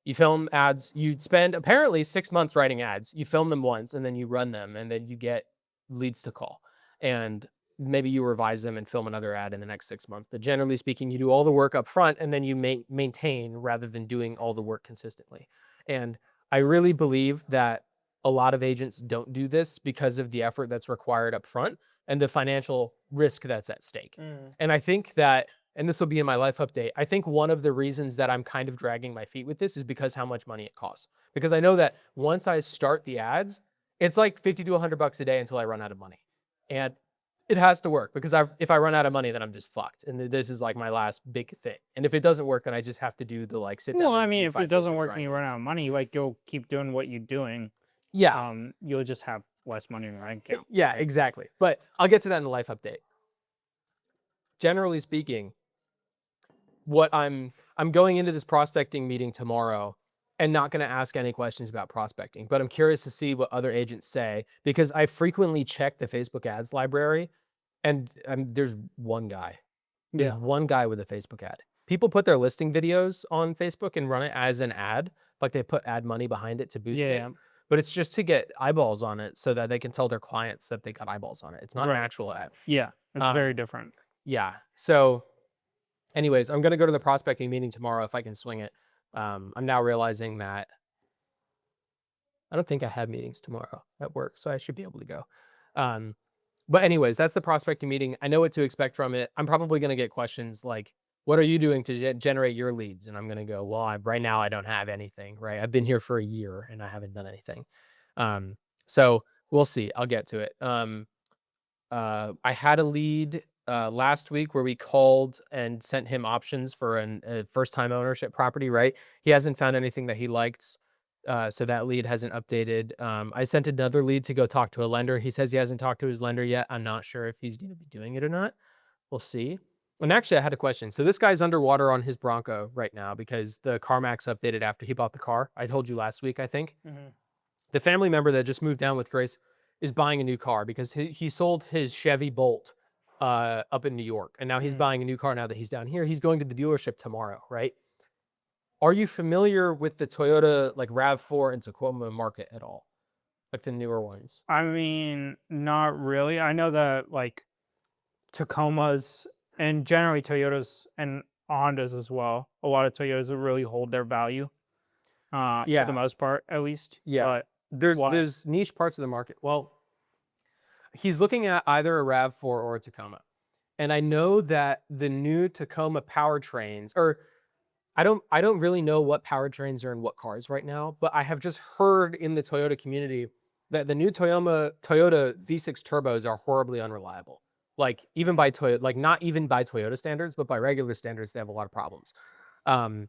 You film ads, you spend apparently 6 months writing ads. You film them once and then you run them and then you get leads to call. And maybe you revise them and film another ad in the next 6 months. But generally speaking, you do all the work up front and then you maintain rather than doing all the work consistently. And I really believe that a lot of agents don't do this because of the effort that's required up front and the financial risk that's at stake. And I think that, and this will be in my life update, I think one of the reasons that I'm kind of dragging my feet with this is because how much money it costs. Because I know that once I start the ads, it's like 50 to $100 a day until I run out of money. And it has to work because if I run out of money, then I'm just fucked. And this is like my last big thing. And if it doesn't work, then I just have to do the like sit down. Well, I mean, if it doesn't work and you run out of money, like you'll keep doing what you're doing. Yeah. You'll just have less money in your bank account. Yeah, exactly. But I'll get to that in the life update. Generally speaking, what I'm going into this prospecting meeting tomorrow and not going to ask any questions about prospecting, but I'm curious to see what other agents say because I frequently check the Facebook ads library and there's one guy. There's one guy with a Facebook ad. People put their listing videos on Facebook and run it as an ad, like they put ad money behind it to boost it. But it's just to get eyeballs on it so that they can tell their clients that they got eyeballs on it. It's not an actual ad. Yeah, it's very different. Yeah. So anyways, I'm going to go to the prospecting meeting tomorrow if I can swing it. I'm now realizing that I don't think I have meetings tomorrow at work, so I should be able to go. But anyways, that's the prospecting meeting. I know what to expect from it. I'm probably going to get questions like, what are you doing to generate your leads? And I'm going to go, well, right now I don't have anything, right? I've been here for a year and I haven't done anything. So we'll see. I'll get to it. I had a lead last week where we called and sent him options for a first-time ownership property, right? He hasn't found anything that he likes, so that lead hasn't updated. I sent another lead to go talk to a lender. He says he hasn't talked to his lender yet. I'm not sure if he's going to be doing it or not. We'll see. And actually, I had a question. So this guy's underwater on his Bronco right now because the CarMax updated after he bought the car. I told you last week, I think. The family member that just moved down with Grace is buying a new car because he sold his Chevy Bolt up in New York. And now he's buying a new car now that he's down here. He's going to the dealership tomorrow, right? Are you familiar with the Toyota like RAV4 and Tacoma market at all? Like the newer ones? I mean, not really. I know that like Tacomas and generally Toyotas and Hondas as well. A lot of Toyotas really hold their value. For the most part, at least. Yeah. But there's niche parts of the market. Well, He's looking at either a RAV4 or a Tacoma. And I know that the new Tacoma powertrains, or I don't really know what powertrains are in what cars right now, but I have just heard in the Toyota community that the new Toyota V6 turbos are horribly unreliable. Like even by Toyota, like not even by Toyota standards, but by regular standards, they have a lot of problems. Um,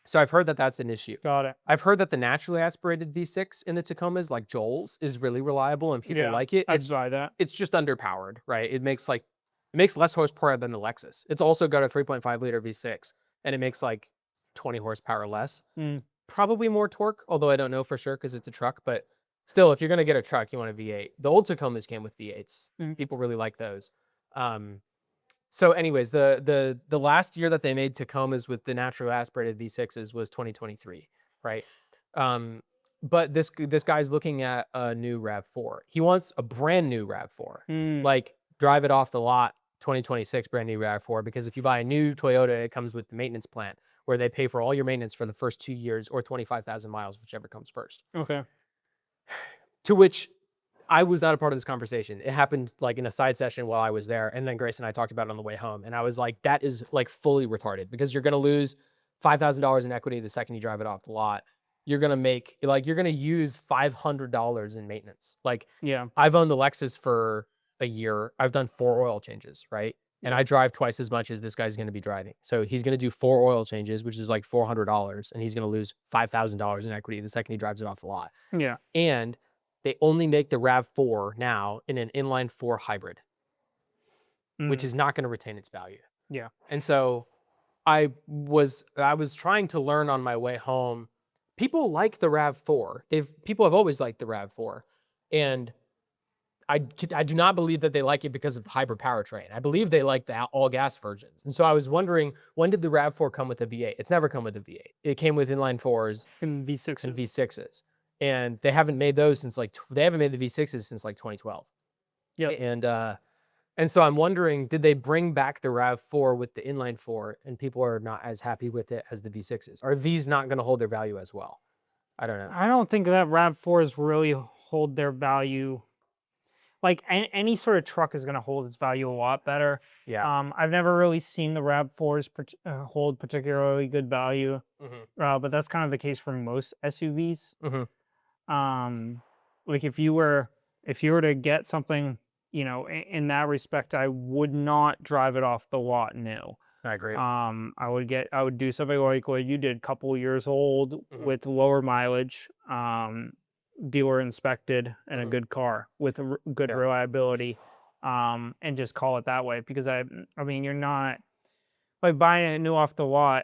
so I've heard that that's an issue. Got it. I've heard that the naturally aspirated V6 in the Tacomas, like Joel's, is really reliable and people Yeah, like it. I'd buy that. It's just underpowered, right? It makes less horsepower than the Lexus. It's also got a 3.5 liter V6 and it makes like 20 horsepower less. Mm. Probably more torque, although I don't know for sure because it's a truck, but still, if you're going to get a truck, you want a V8. The old Tacomas came with V8s. People really like those. So anyways, the last year that they made Tacomas with the naturally aspirated V6s was 2023, right? But this guy's looking at a new RAV4. He wants a brand new RAV4. Like drive it off the lot 2026 brand new RAV4, because if you buy a new Toyota, it comes with the maintenance plan where they pay for all your maintenance for the first 2 years or 25,000 miles, whichever comes first. Okay. To which I was not a part of this conversation. It happened like in a side session while I was there. And then Grace and I talked about it on the way home. And I was like, that is like fully retarded because you're going to lose $5,000 in equity the second you drive it off the lot. You're going to use $500 in maintenance. Like, Yeah. I've owned the Lexus for a year. I've done 4 oil changes, right? And I drive twice as much as this guy's going to be driving. So he's going to do 4 oil changes, which is like $400. And he's going to lose $5,000 in equity the second he drives it off the lot. Yeah. And they only make the RAV4 now in an inline 4 hybrid, which is not going to retain its value. Yeah. And so I was trying to learn on my way home. People like the RAV4. People have always liked the RAV4. And I do not believe that they like it because of hybrid powertrain. I believe they like the all gas versions. And so I was wondering, when did the RAV4 come with a V8? It's never come with a V8. It came with inline 4s and V6s. And V6s. And they haven't made those since they haven't made the V6s since like 2012. Yeah. And so I'm wondering, did they bring back the RAV4 with the inline 4 and people are not as happy with it as the V6s? Are these not going to hold their value as well? I don't know. I don't think that RAV4s really hold their value. Like any sort of truck is going to hold its value a lot better. Yeah. I've never really seen the RAV4s hold particularly good value, but that's kind of the case for most SUVs. Like if you were to get something, in that respect, I would not drive it off the lot new. I agree. I would do something like what you did, couple years old with lower mileage, dealer inspected, and a good car with good reliability, and just call it that way. Because I mean, you're not like buying it new off the lot,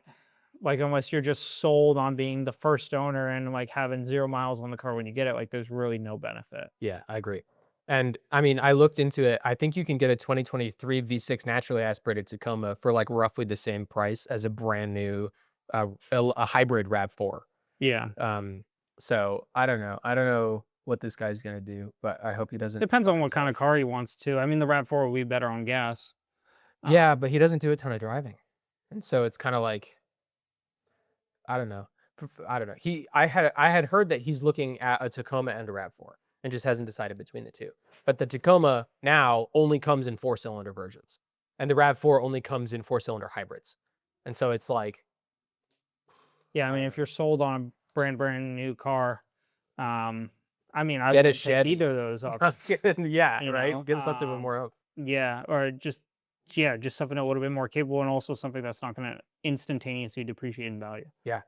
like unless you're just sold on being the first owner and like having 0 miles on the car when you get it, like there's really no benefit. Yeah, I agree. And I mean, I looked into it. I think you can get a 2023 V6 naturally aspirated Tacoma for like roughly the same price as a brand new a hybrid RAV4. Yeah. So I don't know. I don't know what this guy's gonna do, but I hope he doesn't. Depends on what kind of car he wants to. I mean, the RAV4 will be better on gas. Yeah, but he doesn't do a ton of driving, and so it's kind of like, I don't know. I don't know. I had heard that he's looking at a Tacoma and a RAV4 and just hasn't decided between the two. But the Tacoma now only comes in 4-cylinder versions, and the RAV4 only comes in 4-cylinder hybrids. And so it's like, yeah, I mean, if you're sold on a brand new car, I mean, I get a would shed. take either of those options. Yeah, You right. know, Get something with more oomph. Yeah, or just something a little bit more capable, and also something that's not going to instantaneously depreciate in value. Yeah.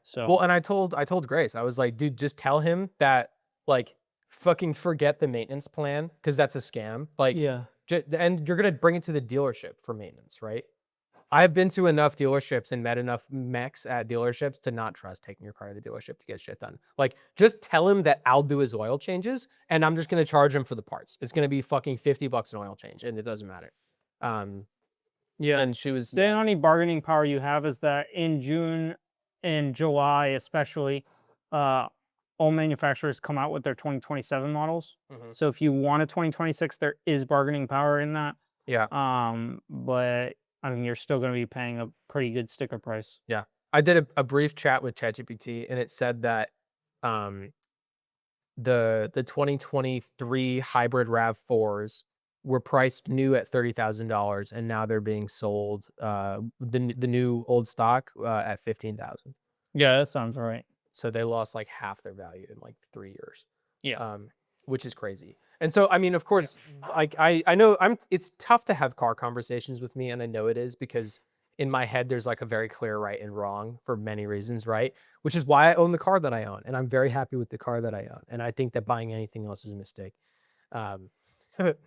So well, and I told Grace, I was like, dude, just tell him that, like, fucking forget the maintenance plan because that's a scam. Like, and you're gonna bring it to the dealership for maintenance, right? I've been to enough dealerships and met enough mechs at dealerships to not trust taking your car to the dealership to get shit done. Like, just tell him that I'll do his oil changes and I'm just gonna charge him for the parts. It's gonna be fucking $50 an oil change, and it doesn't matter. Yeah, and she was. The only bargaining power you have is that in June and July, especially, all manufacturers come out with their 2027 models. So if you want a 2026, there is bargaining power in that. Yeah. But I mean, you're still going to be paying a pretty good sticker price. Yeah. I did a brief chat with ChatGPT, and it said that the 2023 hybrid RAV4s were priced new at $30,000, and now they're being sold the new old stock at 15,000. Yeah, that sounds right. So they lost like half their value in like 3 years. Yeah. Which is crazy. And so, I mean, of course, like I know it's tough to have car conversations with me, and I know it is because in my head there's like a very clear right and wrong for many reasons, right? Which is why I own the car that I own, and I'm very happy with the car that I own. And I think that buying anything else is a mistake. Um,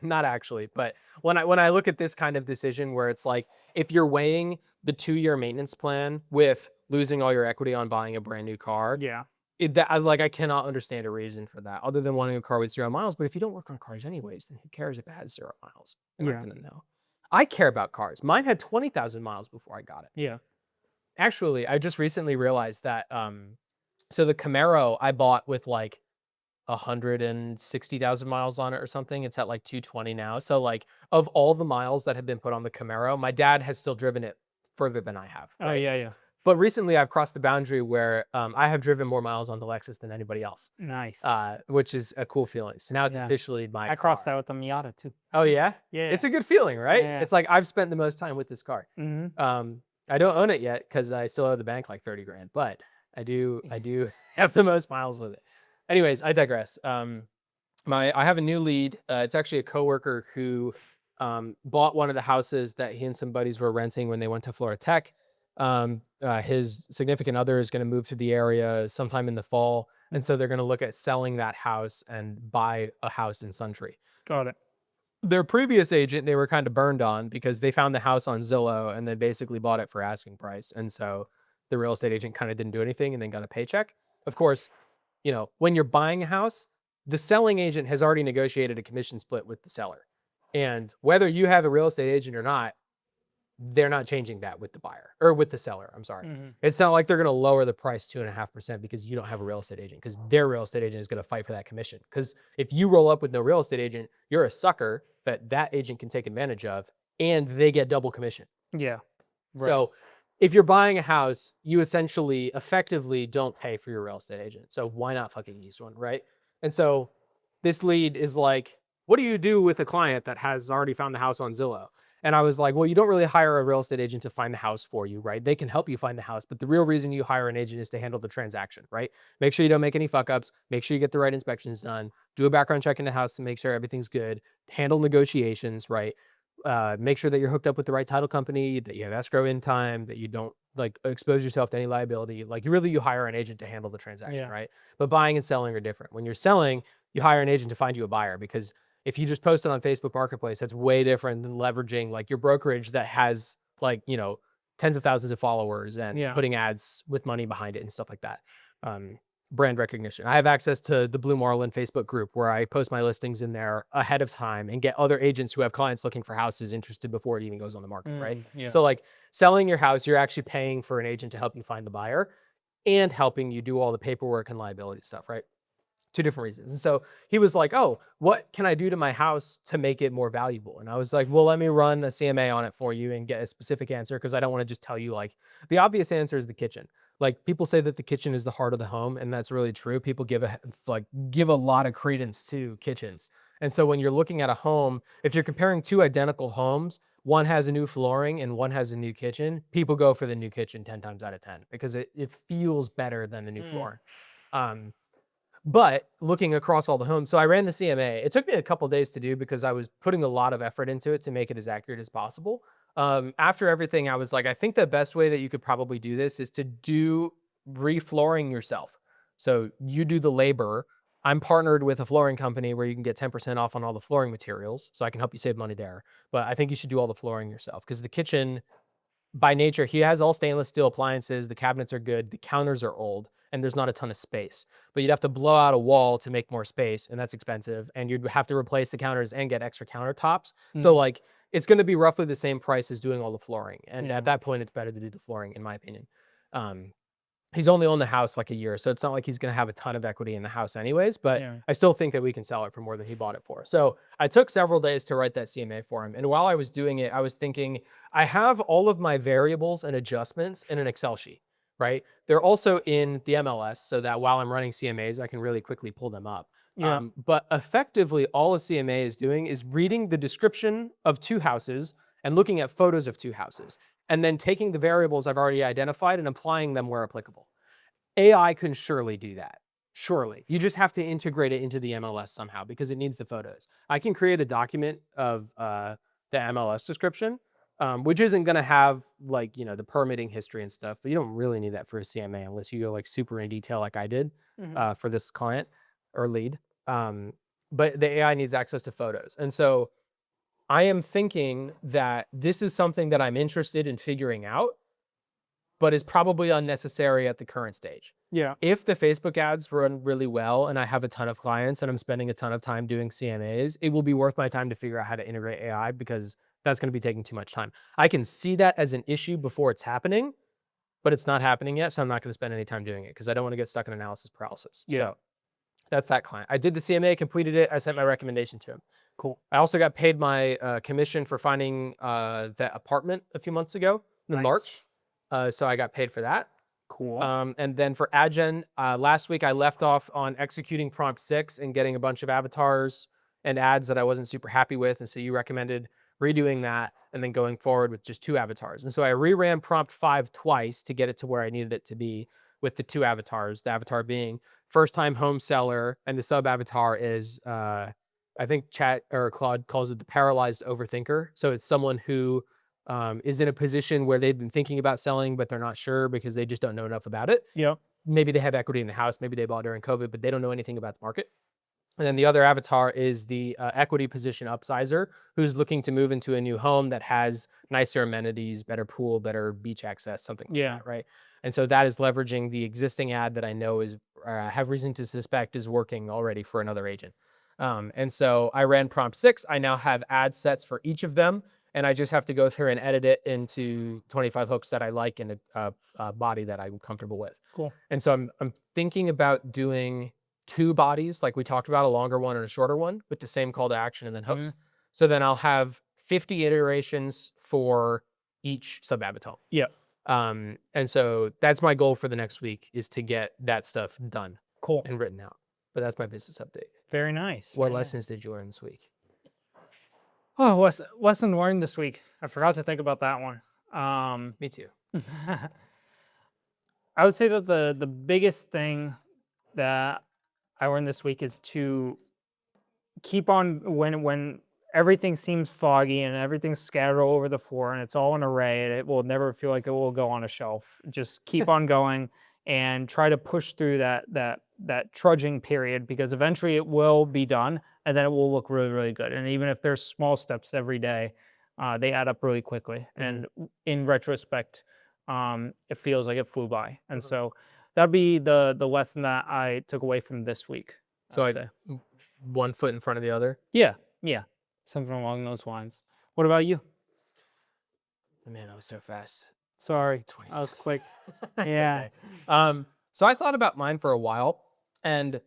not actually, but when I look at this kind of decision where it's like if you're weighing the 2-year maintenance plan with losing all your equity on buying a brand new car, Yeah. I cannot understand a reason for that other than wanting a car with 0 miles. But if you don't work on cars anyways, then who cares if it has 0 miles? You're not Yeah. gonna know. I care about cars. Mine had 20,000 miles before I got it. Yeah. Actually, I just recently realized that so the Camaro I bought with like 160,000 miles on it or something. It's at like 220 now. So like of all the miles that have been put on the Camaro, my dad has still driven it further than I have. Oh, Right? yeah, yeah. But recently I've crossed the boundary where I have driven more miles on the Lexus than anybody else, Nice. which is a cool feeling. So now it's Yeah. officially my I crossed car. that with the Miata too. Oh yeah? Yeah. It's a good feeling, right? Yeah. It's like I've spent the most time with this car. Mhm. I don't own it yet because I still owe the bank like 30 grand, but I do have the most miles with it. Anyways, I digress. I have a new lead. It's actually a coworker who bought one of the houses that he and some buddies were renting when they went to Florida Tech. His significant other is going to move to the area sometime in the fall, and so they're going to look at selling that house and buy a house in Suntree. Got it. Their previous agent, they were kind of burned on because they found the house on Zillow and then basically bought it for asking price, and so the real estate agent kind of didn't do anything and then got a paycheck. Of course, when you're buying a house, the selling agent has already negotiated a commission split with the seller. And whether you have a real estate agent or not, they're not changing that with the buyer or with the seller. I'm sorry. Mhm. It's not like they're going to lower the price 2.5% because you don't have a real estate agent, because their real estate agent is going to fight for that commission. Because if you roll up with no real estate agent, you're a sucker that agent can take advantage of, and they get double commission. Yeah. Right. So if you're buying a house, you essentially effectively don't pay for your real estate agent. So why not fucking use one, right? And so this lead is like, what do you do with a client that has already found the house on Zillow? And I was like, well, you don't really hire a real estate agent to find the house for you, right? They can help you find the house, but the real reason you hire an agent is to handle the transaction, right? Make sure you don't make any fuck ups, make sure you get the right inspections done, do a background check in the house to make sure everything's good, handle negotiations, right? Make sure that you're hooked up with the right title company, that you have escrow in time, that you don't like expose yourself to any liability. Like you hire an agent to handle the transaction, Yeah. right? But buying and selling are different. When you're selling, you hire an agent to find you a buyer, because if you just post it on Facebook Marketplace, that's way different than leveraging like your brokerage that has like, tens of thousands of followers and Yeah. putting ads with money behind it and stuff like that. Brand recognition. I have access to the Blue Marlin Facebook group where I post my listings in there ahead of time and get other agents who have clients looking for houses interested before it even goes on the market, right? Yeah. So like selling your house, you're actually paying for an agent to help you find the buyer and helping you do all the paperwork and liability stuff, right? Two different reasons. And so he was like, oh, what can I do to my house to make it more valuable? And I was like, well, let me run a CMA on it for you and get a specific answer, because I don't want to just tell you like the obvious answer is the kitchen. Like people say that the kitchen is the heart of the home, and that's really true. People give a lot of credence to kitchens. And so when you're looking at a home, if you're comparing two identical homes, one has a new flooring and one has a new kitchen, people go for the new kitchen 10 times out of 10 because it feels better than the new floor. But looking across all the homes, so I ran the CMA. It took me a couple days to do because I was putting a lot of effort into it to make it as accurate as possible. After everything, I was like, I think the best way that you could probably do this is to do reflooring yourself. So you do the labor. I'm partnered with a flooring company where you can get 10% off on all the flooring materials. So I can help you save money there. But I think you should do all the flooring yourself, because the kitchen, by nature, he has all stainless steel appliances. The cabinets are good. The counters are old, and there's not a ton of space. But you'd have to blow out a wall to make more space, and that's expensive. And you'd have to replace the counters and get extra countertops. So like it's going to be roughly the same price as doing all the flooring. And at that point, it's better to do the flooring, in my opinion. He's only owned the house like a year, so it's not like he's going to have a ton of equity in the house anyways, but I still think that we can sell it for more than he bought it for. So I took several days to write that CMA for him. And while I was doing it, I was thinking, I have all of my variables and adjustments in an Excel sheet, right? They're also in the MLS so that while I'm running CMAs, I can really quickly pull them up. Yeah. But effectively, all a CMA is doing is reading the description of two houses and looking at photos of two houses, and then taking the variables I've already identified and applying them where applicable. AI can surely do that. Surely. You just have to integrate it into the MLS somehow because it needs the photos. I can create a document of the MLS description, which isn't going to have like, the permitting history and stuff, but you don't really need that for a CMA unless you go like super in detail like I did Mhm. for this client or lead. But the AI needs access to photos. And so I am thinking that this is something that I'm interested in figuring out, but is probably unnecessary at the current stage. Yeah. If the Facebook ads run really well and I have a ton of clients and I'm spending a ton of time doing CMAs, it will be worth my time to figure out how to integrate AI because that's going to be taking too much time. I can see that as an issue before it's happening, but it's not happening yet. So I'm not going to spend any time doing it because I don't want to get stuck in analysis paralysis. Yeah. So that's that client. I did the CMA, completed it. I sent my recommendation to him. Cool. I also got paid my commission for finding that apartment a few months ago in Nice. March. So I got paid for that. Cool. And then for Adgen, last week I left off on executing prompt 6 and getting a bunch of avatars and ads that I wasn't super happy with. And so you recommended redoing that and then going forward with just 2 avatars. And so I reran prompt 5 twice to get it to where I needed it to be with the 2 avatars. The avatar being first time home seller, and the sub avatar is, I think Chat or Claude calls it the paralyzed overthinker. So it's someone who is in a position where they've been thinking about selling, but they're not sure because they just don't know enough about it. Yep. Maybe they have equity in the house. Maybe they bought during COVID, but they don't know anything about the market. And then the other avatar is the equity position upsizer who's looking to move into a new home that has nicer amenities, better pool, better beach access, something like Yeah. that, right? And so that is leveraging the existing ad that I know is, have reason to suspect is working already for another agent. And so I ran prompt 6. I now have ad sets for each of them. And I just have to go through and edit it into 25 hooks that I like and a body that I'm comfortable with. Cool. And so I'm thinking about doing 2 bodies, like we talked about, a longer one and a shorter one with the same call to action and then hooks. Mhm. So then I'll have 50 iterations for each sub avatar. Yeah. And so that's my goal for the next week is to get that stuff done Cool. and written out. But that's my business update. Very nice. What very nice. lessons did you learn this week? Oh, lesson learned this week. I forgot to think about that one. Me too. I would say that the biggest thing that I learned this week is to keep on when everything seems foggy and everything's scattered all over the floor and it's all an array and it will never feel like it will go on a shelf. Just keep on going and try to push through that trudging period because eventually it will be done and then it will look really, really good. And even if there's small steps every day, they add up really quickly. And in retrospect, it feels like it flew by. And so that'd be the lesson that I took away from this week. So I'd say. one foot in front of the other. Yeah, something along those lines. What about you? Man, I was so fast. Sorry, 20 I was quick. That's Yeah. okay. So I thought about mine for a while, and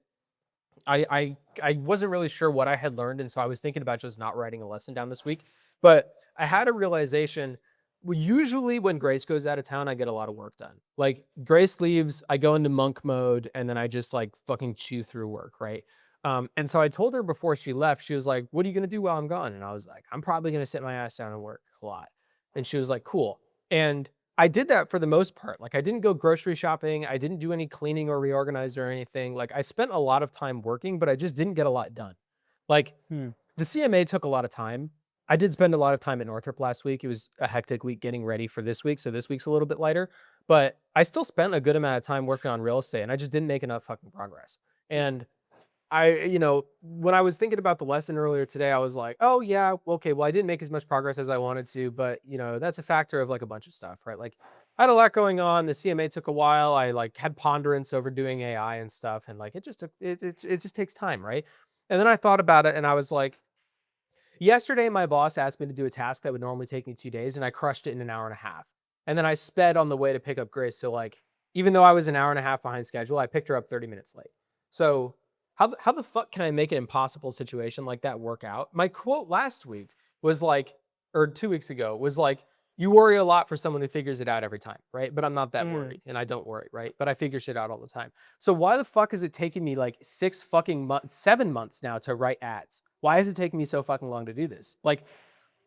I wasn't really sure what I had learned, and so I was thinking about just not writing a lesson down this week. But I had a realization. Usually, when Grace goes out of town, I get a lot of work done. Like Grace leaves, I go into monk mode, and then I just like fucking chew through work, right? And so I told her before she left, she was like, "What are you gonna do while I'm gone?" And I was like, "I'm probably gonna sit my ass down and work a lot." And she was like, "Cool." And I did that for the most part. Like I didn't go grocery shopping. I didn't do any cleaning or reorganize or anything. Like I spent a lot of time working, but I just didn't get a lot done. Like Hmm. the CMA took a lot of time. I did spend a lot of time at Northrop last week. It was a hectic week getting ready for this week. So this week's a little bit lighter, but I still spent a good amount of time working on real estate and I just didn't make enough fucking progress. And when I was thinking about the lesson earlier today, I was like, oh yeah, okay, well, I didn't make as much progress as I wanted to, but that's a factor of like a bunch of stuff, right? Like I had a lot going on. The CMA took a while. I like had ponderance over doing AI and stuff. And like, it just took, it just takes time. Right. And then I thought about it and I was like, yesterday, my boss asked me to do a task that would normally take me 2 days and I crushed it in an hour and a half. And then I sped on the way to pick up Grace. So like, even though I was an hour and a half behind schedule, I picked her up 30 minutes late. So how the fuck can I make an impossible situation like that work out? My quote last week was like, or 2 weeks ago was like, you worry a lot for someone who figures it out every time, right? But I'm not that Mm. worried, and I don't worry, right? But I figure shit out all the time. So why the fuck is it taking me like 7 months now to write ads? Why is it taking me so fucking long to do this? Like,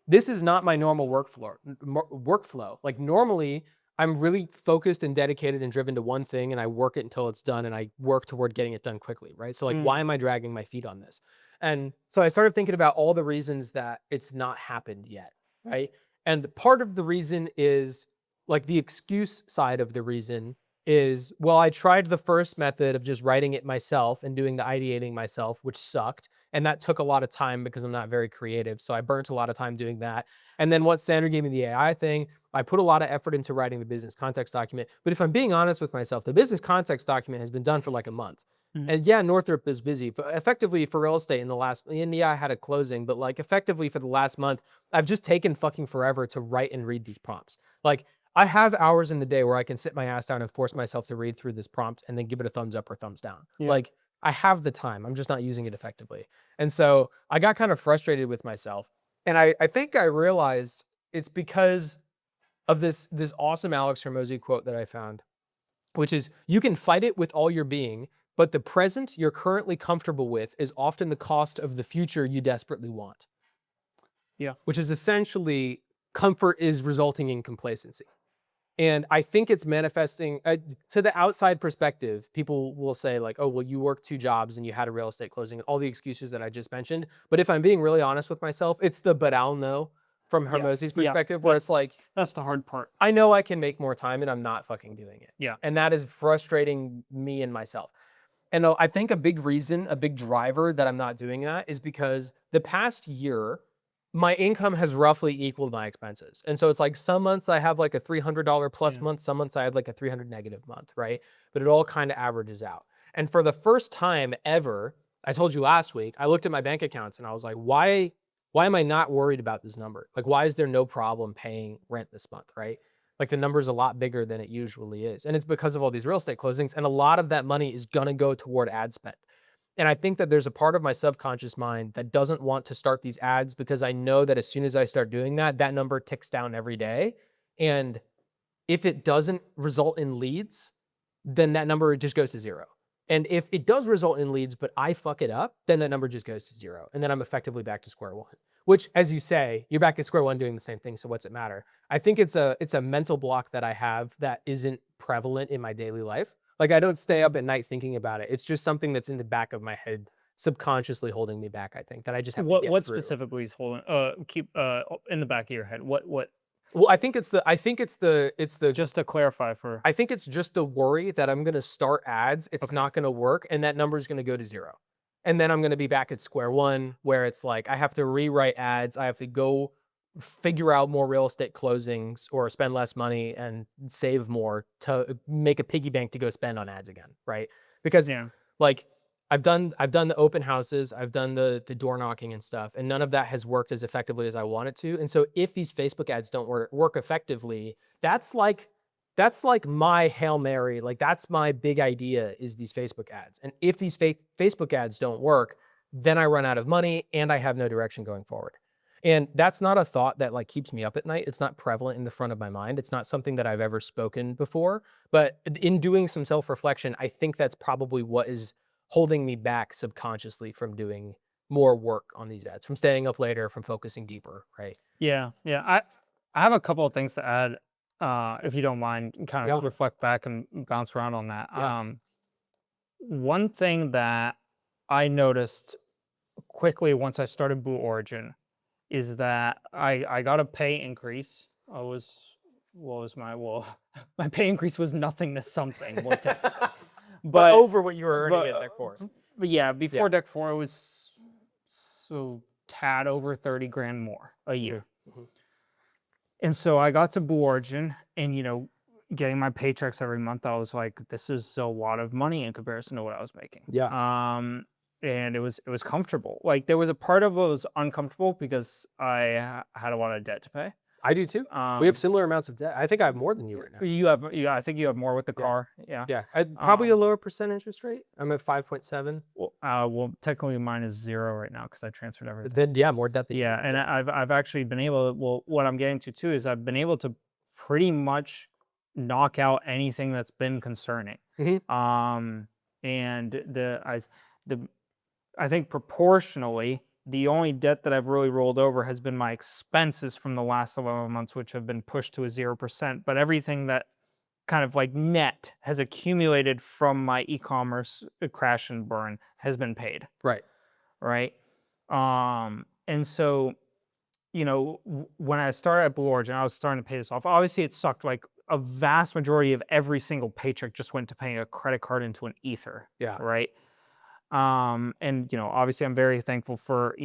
this is not my normal workflow. Like, normally I'm really focused and dedicated and driven to one thing, and I work it until it's done, and I work toward getting it done quickly, right? So like, why am I dragging my feet on this? And so I started thinking about all the reasons that it's not happened yet, right? And part of the reason is, like, the excuse side of the reason is, well, I tried the first method of just writing it myself and doing the ideating myself, which sucked. And that took a lot of time because I'm not very creative. So I burnt a lot of time doing that. And then once Sandra gave me the AI thing, I put a lot of effort into writing the business context document. But if I'm being honest with myself, the business context document has been done for like a month. Mhm. And yeah, Northrop is busy. Effectively for real estate in the last, and yeah, I had a closing, but like effectively for the last month, I've just taken fucking forever to write and read these prompts. Like, I have hours in the day where I can sit my ass down and force myself to read through this prompt and then give it a thumbs up or thumbs down. Yeah. Like, I have the time. I'm just not using it effectively. And so I got kind of frustrated with myself. And I think I realized it's because of this awesome Alex Hormozy quote that I found, which is, you can fight it with all your being, but the present you're currently comfortable with is often the cost of the future you desperately want. Yeah. Which is essentially, comfort is resulting in complacency. And I think it's manifesting to the outside perspective. People will say like, oh, well, you worked 2 jobs and you had a real estate closing, all the excuses that I just mentioned. But if I'm being really honest with myself, it's the but I'll know from Yeah. Hermosy's Yeah. perspective, where it's like, That's the hard part. I know I can make more time and I'm not fucking doing it. Yeah. And that is frustrating me and myself. And I think a big reason, a big driver that I'm not doing that is because the past year, my income has roughly equaled my expenses. And so it's like, some months I have like a $300 plus Yeah. month, some months I had like a 300 negative month, right? But it all kind of averages out. And for the first time ever, I told you last week, I looked at my bank accounts and I was like, why am I not worried about this number? Like, why is there no problem paying rent this month, right? Like, the number's a lot bigger than it usually is. And it's because of all these real estate closings. And a lot of that money is going to go toward ad spend. And I think that there's a part of my subconscious mind that doesn't want to start these ads, because I know that as soon as I start doing that, that number ticks down every day. And if it doesn't result in leads, then that number just goes to 0. And if it does result in leads, but I fuck it up, then that number just goes to 0. And then I'm effectively back to square one, which, as you say, you're back to square one doing the same thing. So what's it matter? I think it's a mental block that I have that isn't prevalent in my daily life. Like, I don't stay up at night thinking about it. It's just something that's in the back of my head, subconsciously holding me back, I think, that I just have to get What through. specifically is holding keep in the back of your head? What Well, I think it's the just to clarify for I think it's just the worry that I'm going to start ads, it's not going to work, and that number is going to go to 0. And then I'm going to be back at square one, where it's like, I have to rewrite ads. I have to go figure out more real estate closings or spend less money and save more to make a piggy bank to go spend on ads again, right? Because yeah. like, I've done the open houses, I've done the door knocking and stuff, and none of that has worked as effectively as I want it to. And so if these Facebook ads don't work effectively, that's like my Hail Mary. Like, that's my big idea, is these Facebook ads. And if these Facebook ads don't work, then I run out of money and I have no direction going forward. And that's not a thought that like keeps me up at night. It's not prevalent in the front of my mind. It's not something that I've ever spoken before. But in doing some self-reflection, I think that's probably what is holding me back subconsciously from doing more work on these ads, from staying up later, from focusing deeper, right? Yeah. I have a couple of things to add, if you don't mind, and kind of Yeah. reflect back and bounce around on that. Yeah. One thing that I noticed quickly once I started Blue Origin is that I got a pay increase. What was my my pay increase was nothing to something more technically. But over what you were earning at Deck 4. But yeah, before Yeah. Deck 4 it was so tad over 30 grand more a year. Mhm. And so I got to Blue Origin, and getting my paychecks every month, I was like, this is a lot of money in comparison to what I was making. Yeah. And it was comfortable. Like, there was a part of it was uncomfortable because I had a lot of debt to pay. I do too. We have similar amounts of debt. I think I have more than you right now. I think you have more with the car. Yeah. Yeah. Probably a lower percent interest rate. I'm at 5.7. Well, Well, technically mine is 0 right now because I transferred everything. Then yeah, more debt than you Yeah, need, and I've actually been able to, well, what I'm getting to too is I've been able to pretty much knock out anything that's been concerning. Mhm. And the I think proportionally, the only debt that I've really rolled over has been my expenses from the last 11 months, which have been pushed to a 0%. But everything that kind of like net has accumulated from my e-commerce crash and burn has been paid, Right. right? And so, when I started at Blue Origin, I was starting to pay this off. Obviously, it sucked. Like a vast majority of every single paycheck just went to paying a credit card into an ether, Yeah. right? And obviously I'm very thankful for,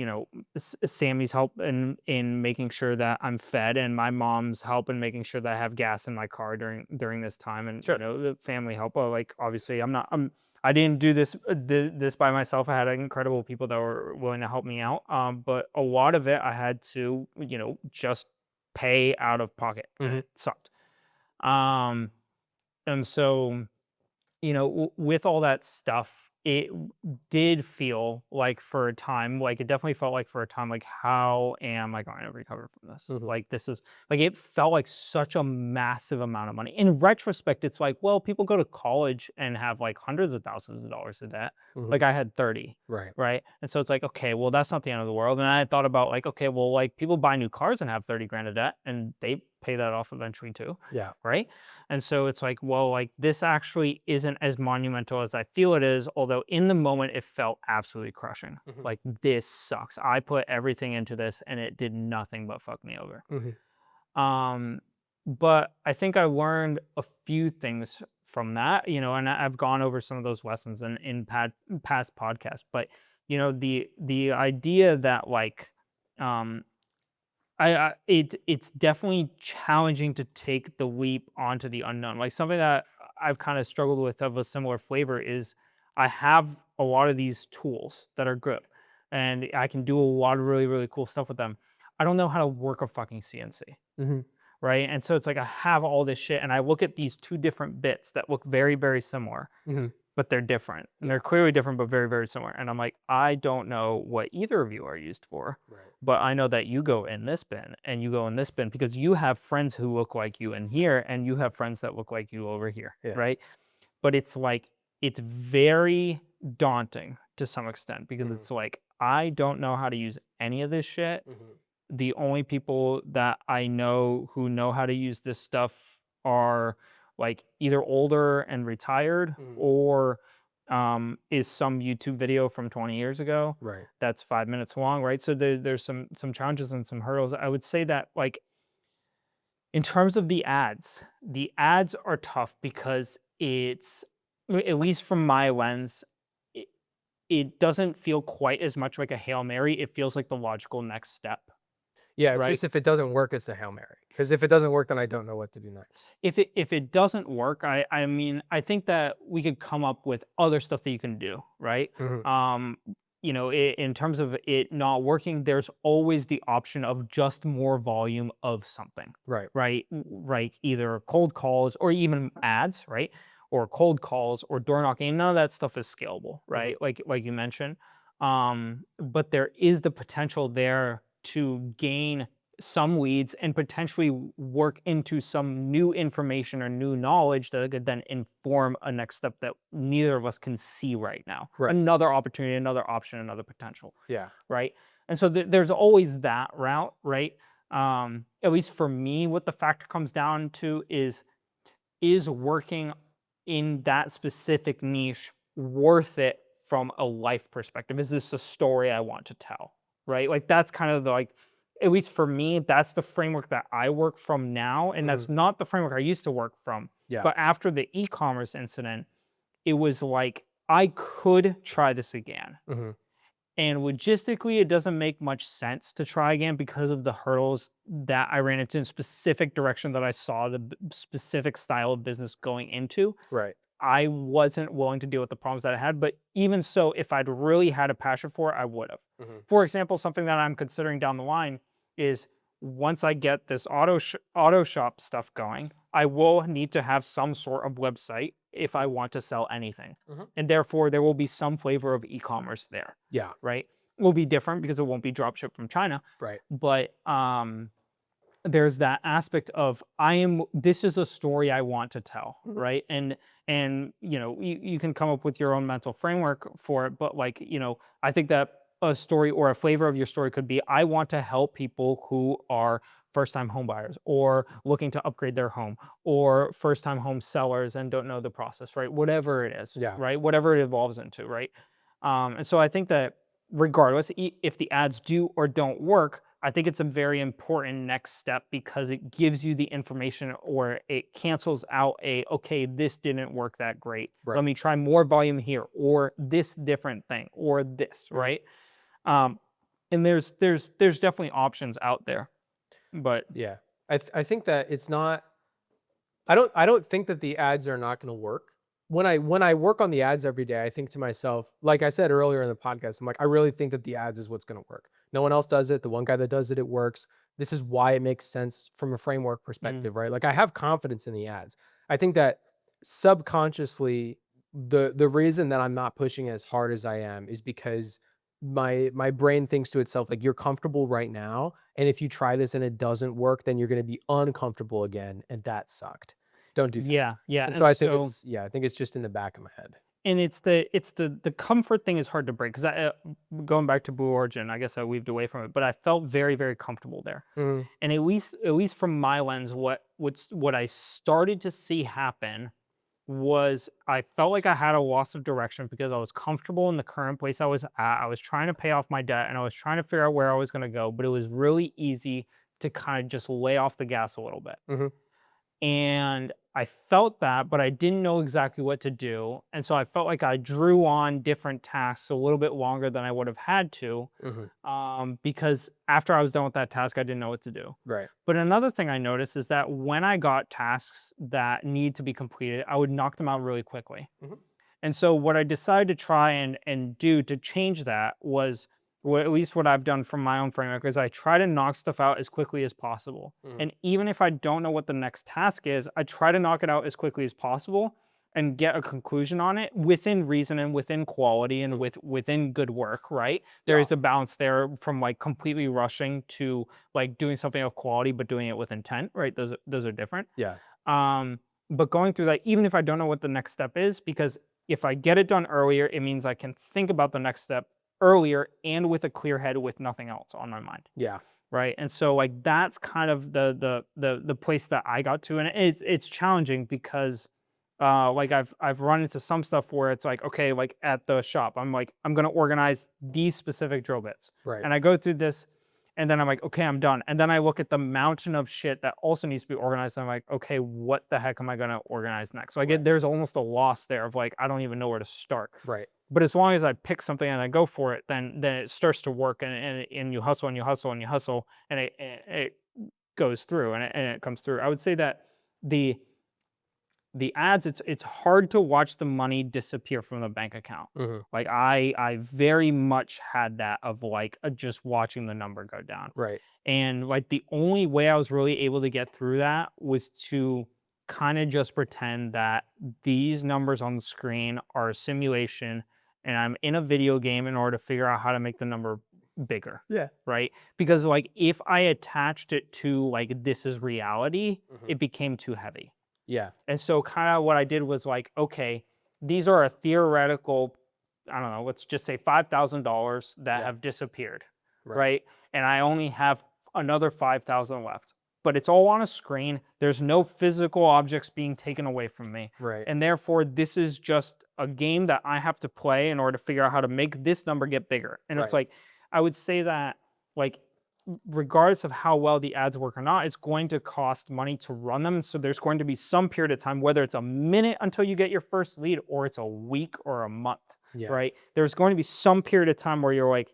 Sammy's help in making sure that I'm fed, and my mom's help in making sure that I have gas in my car during this time, and Sure. the family help. Like obviously I didn't do this by myself. I had incredible people that were willing to help me out. But a lot of it I had to, just pay out of pocket, and Mhm. it sucked. Um, and so, with all that stuff, it did feel like for a time, like it definitely felt like for a time, like how am I going to recover from this? Mhm. Like this is like it felt like such a massive amount of money. In retrospect, it's like, well, people go to college and have like hundreds of thousands of dollars of debt. Mhm. Like I had 30, Right. right? And so it's like, okay, well, that's not the end of the world. And I thought about like, okay, well, like people buy new cars and have 30 grand of debt and they pay that off eventually too, Yeah. right? And so it's like, well, like this actually isn't as monumental as I feel it is, although in the moment it felt absolutely crushing. Mhm. Like this sucks. I put everything into this and it did nothing but fuck me over. Mhm. Um, but I think I learned a few things from that, and I've gone over some of those lessons in past podcasts. But the idea that like um it's definitely challenging to take the leap onto the unknown. Like something that I've kind of struggled with of a similar flavor is I have a lot of these tools that are good and I can do a lot of really, really cool stuff with them. I don't know how to work a fucking CNC, Mhm. right? And so it's like I have all this shit and I look at these two different bits that look very, very similar, Mhm. but they're different. And Yeah. they're clearly different, but very, very similar. And I'm like, I don't know what either of you are used for, Right. but I know that you go in this bin and you go in this bin because you have friends who look like you in here and you have friends that look like you over here, Yeah. right? But it's like, it's very daunting to some extent because Mhm. it's like, I don't know how to use any of this shit. Mhm. The only people that I know who know how to use this stuff are like either older and retired Mhm. or is some YouTube video from 20 years ago Right. that's 5 minutes long, right? So there's some challenges and some hurdles. I would say that like in terms of the ads are tough because it's at least from my lens, it, it doesn't feel quite as much like a Hail Mary. It feels like the logical next step, Yeah, it's right? just if it doesn't work, it's a Hail Mary. Because if it doesn't work, then I don't know what to do next. If it doesn't work, I mean, I think that we could come up with other stuff that you can do, right? Mhm. In terms of it not working, there's always the option of just more volume of something, Right. right? Right, either cold calls or even ads, right? Or cold calls or door knocking. None of that stuff is scalable, Mhm. right? Like you mentioned. But there is the potential there to gain some leads and potentially work into some new information or new knowledge that could then inform a next step that neither of us can see right now. Right. Another opportunity, another option, another potential, Yeah. right? And so there's always that route, right? At least for me, what the factor comes down to is working in that specific niche worth it from a life perspective? Is this a story I want to tell? Right? Like that's kind of the like, at least for me, that's the framework that I work from now. And Mhm. that's not the framework I used to work from. Yeah. But after the e-commerce incident, it was like I could try this again. Mhm. And logistically, it doesn't make much sense to try again because of the hurdles that I ran into in specific direction that I saw the specific style of business going into. Right. I wasn't willing to deal with the problems that I had, but even so, if I'd really had a passion for it, I would have. Mhm. For example, something that I'm considering down the line is once I get this auto shop stuff going, I will need to have some sort of website if I want to sell anything. Mhm. And therefore, there will be some flavor of e-commerce there, Yeah. right? It will be different because it won't be drop shipped from China, Right. but there's that aspect of this is a story I want to tell, Mhm. right? And you can come up with your own mental framework for it, but like, I think that a story or a flavor of your story could be, I want to help people who are first time home buyers or looking to upgrade their home or first time home sellers and don't know the process, right? Whatever it is, Yeah. right? Whatever it evolves into, right? And so I think that regardless, if the ads do or don't work, I think it's a very important next step because it gives you the information or it cancels out okay, this didn't work that great. Right. Let me try more volume here or this different thing or this, Mhm. right? Um, and there's definitely options out there, but Yeah. I think that it's not. I don't think that the ads are not going to work. When I work on the ads every day, I think to myself, like I said earlier in the podcast, I'm like, I really think that the ads is what's going to work. No one else does it. The one guy that does it, it works. This is why it makes sense from a framework mm, perspective, right? Like I have confidence in the ads. I think that subconsciously, the reason that I'm not pushing as hard as I am is because my brain thinks to itself like you're comfortable right now, and if you try this and it doesn't work, then you're going to be uncomfortable again, and that sucked. Don't do that. yeah, yeah. And so And I think so it's yeah, I think it's just in the back of my head. and it's the comfort thing is hard to break because going back to Blue Origin, I guess I weaved away from it, but I felt very, very comfortable there. Mhm. And at least from my lens, what I started to see happen was I felt like I had a loss of direction because I was comfortable in the current place I was at. I was trying to pay off my debt and I was trying to figure out where I was going to go, but it was really easy to kind of just lay off the gas a little bit. Mhm. And I felt that, but I didn't know exactly what to do. And so I felt like I drew on different tasks a little bit longer than I would have had to, Mhm. because after I was done with that task, I didn't know what to do. Right. But another thing I noticed is that when I got tasks that need to be completed, I would knock them out really quickly. Mhm. And so what I decided to try and do to change that was, well, at least what I've done from my own framework is I try to knock stuff out as quickly as possible. Mhm. And even if I don't know what the next task is, I try to knock it out as quickly as possible and get a conclusion on it within reason and within quality and Mhm. within good work, right? There Yeah. is a balance there from like completely rushing to like doing something of quality but doing it with intent, right? Those are different. Yeah. Um, but going through that, even if I don't know what the next step is, because if I get it done earlier, it means I can think about the next step earlier and with a clear head with nothing else on my mind. Yeah. Right. And so like that's kind of the place that I got to. And it's challenging because like I've run into some stuff where it's like, okay, like at the shop, I'm like, I'm gonna organize these specific drill bits. Right. And I go through this and then I'm like, okay, I'm done. And then I look at the mountain of shit that also needs to be organized. And I'm like, okay, what the heck am I gonna organize next? So I get Right. there's almost a loss there of like, I don't even know where to start. Right. But as long as I pick something and I go for it, then it starts to work and you hustle and you hustle and you hustle and it goes through and it comes through. I would say that the the ads, it's hard to watch the money disappear from the bank account. Mhm. Like I very much had that of like just watching the number go down. Right. And like the only way I was really able to get through that was to kind of just pretend that these numbers on the screen are a simulation and I'm in a video game in order to figure out how to make the number bigger. Yeah. Right. Because like if I attached it to like this is reality, Mhm. it became too heavy. Yeah. And so kind of what I did was like, okay, these are a theoretical, I don't know, let's just say $5,000 that Yeah. have disappeared, Right. right? And I only have another 5,000 left. But it's all on a screen. There's no physical objects being taken away from me. Right. And therefore, this is just a game that I have to play in order to figure out how to make this number get bigger. And it's Right. like, I would say that, like, regardless of how well the ads work or not, it's going to cost money to run them. So there's going to be some period of time, whether it's a minute until you get your first lead or it's a week or a month, Yeah. right? There's going to be some period of time where you're like,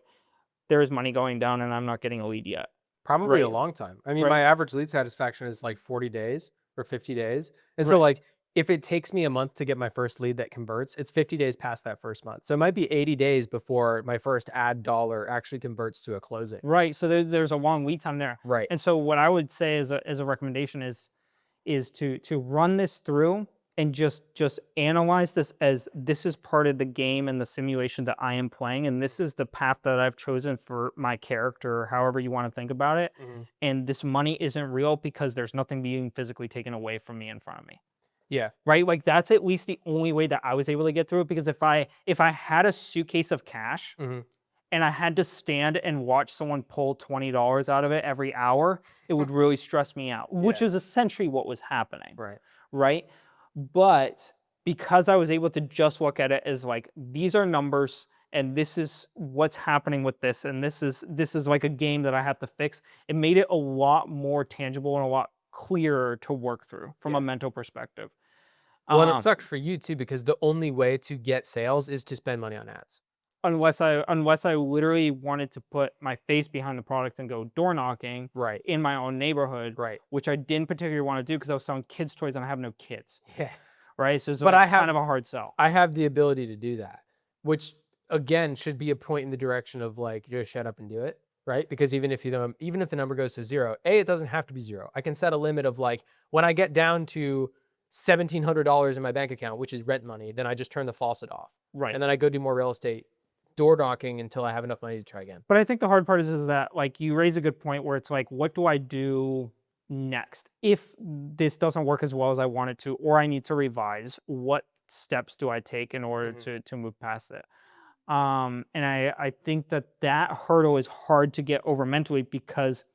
there's money going down and I'm not getting a lead yet. Probably a Right. long time. I mean, Right. my average lead satisfaction is like 40 days or 50 days. And so Right. like if it takes me a month to get my first lead that converts, it's 50 days past that first month. So it might be 80 days before my first ad dollar actually converts to a closing. Right. So there's a long lead time there. Right. And so what I would say as a recommendation is to run this through and just analyze this as this is part of the game and the simulation that I am playing, and this is the path that I've chosen for my character, or however you want to think about it. Mhm. And this money isn't real because there's nothing being physically taken away from me in front of me. Yeah. Right? Like that's at least the only way that I was able to get through it, because if I had a suitcase of cash Mhm. and I had to stand and watch someone pull $20 out of it every hour, it would really stress me out, which Yeah. is essentially what was happening. Right. Right? But because I was able to just look at it as like, these are numbers and this is what's happening with this, and this is like a game that I have to fix, it made it a lot more tangible and a lot clearer to work through from a Yeah. mental perspective. Well, and it Um, sucked for you too, because the only way to get sales is to spend money on ads. unless I literally wanted to put my face behind the product and go door knocking Right. in my own neighborhood, Right. which I didn't particularly want to do because I was selling kids' toys and I have no kids, Yeah. right? So it's But like kind of a hard sell. I have the ability to do that, which again should be a point in the direction of like just shut up and do it, right? Because even if the number goes to zero, it doesn't have to be zero. I can set a limit of like when I get down to $1,700 in my bank account, which is rent money, then I just turn the faucet off, Right. and then I go do more real estate door knocking until I have enough money to try again. But I think the hard part is that like you raise a good point where it's like, what do I do next? If this doesn't work as well as I want it to, or I need to revise, what steps do I take in order Mhm. to move past it? And I think that hurdle is hard to get over mentally because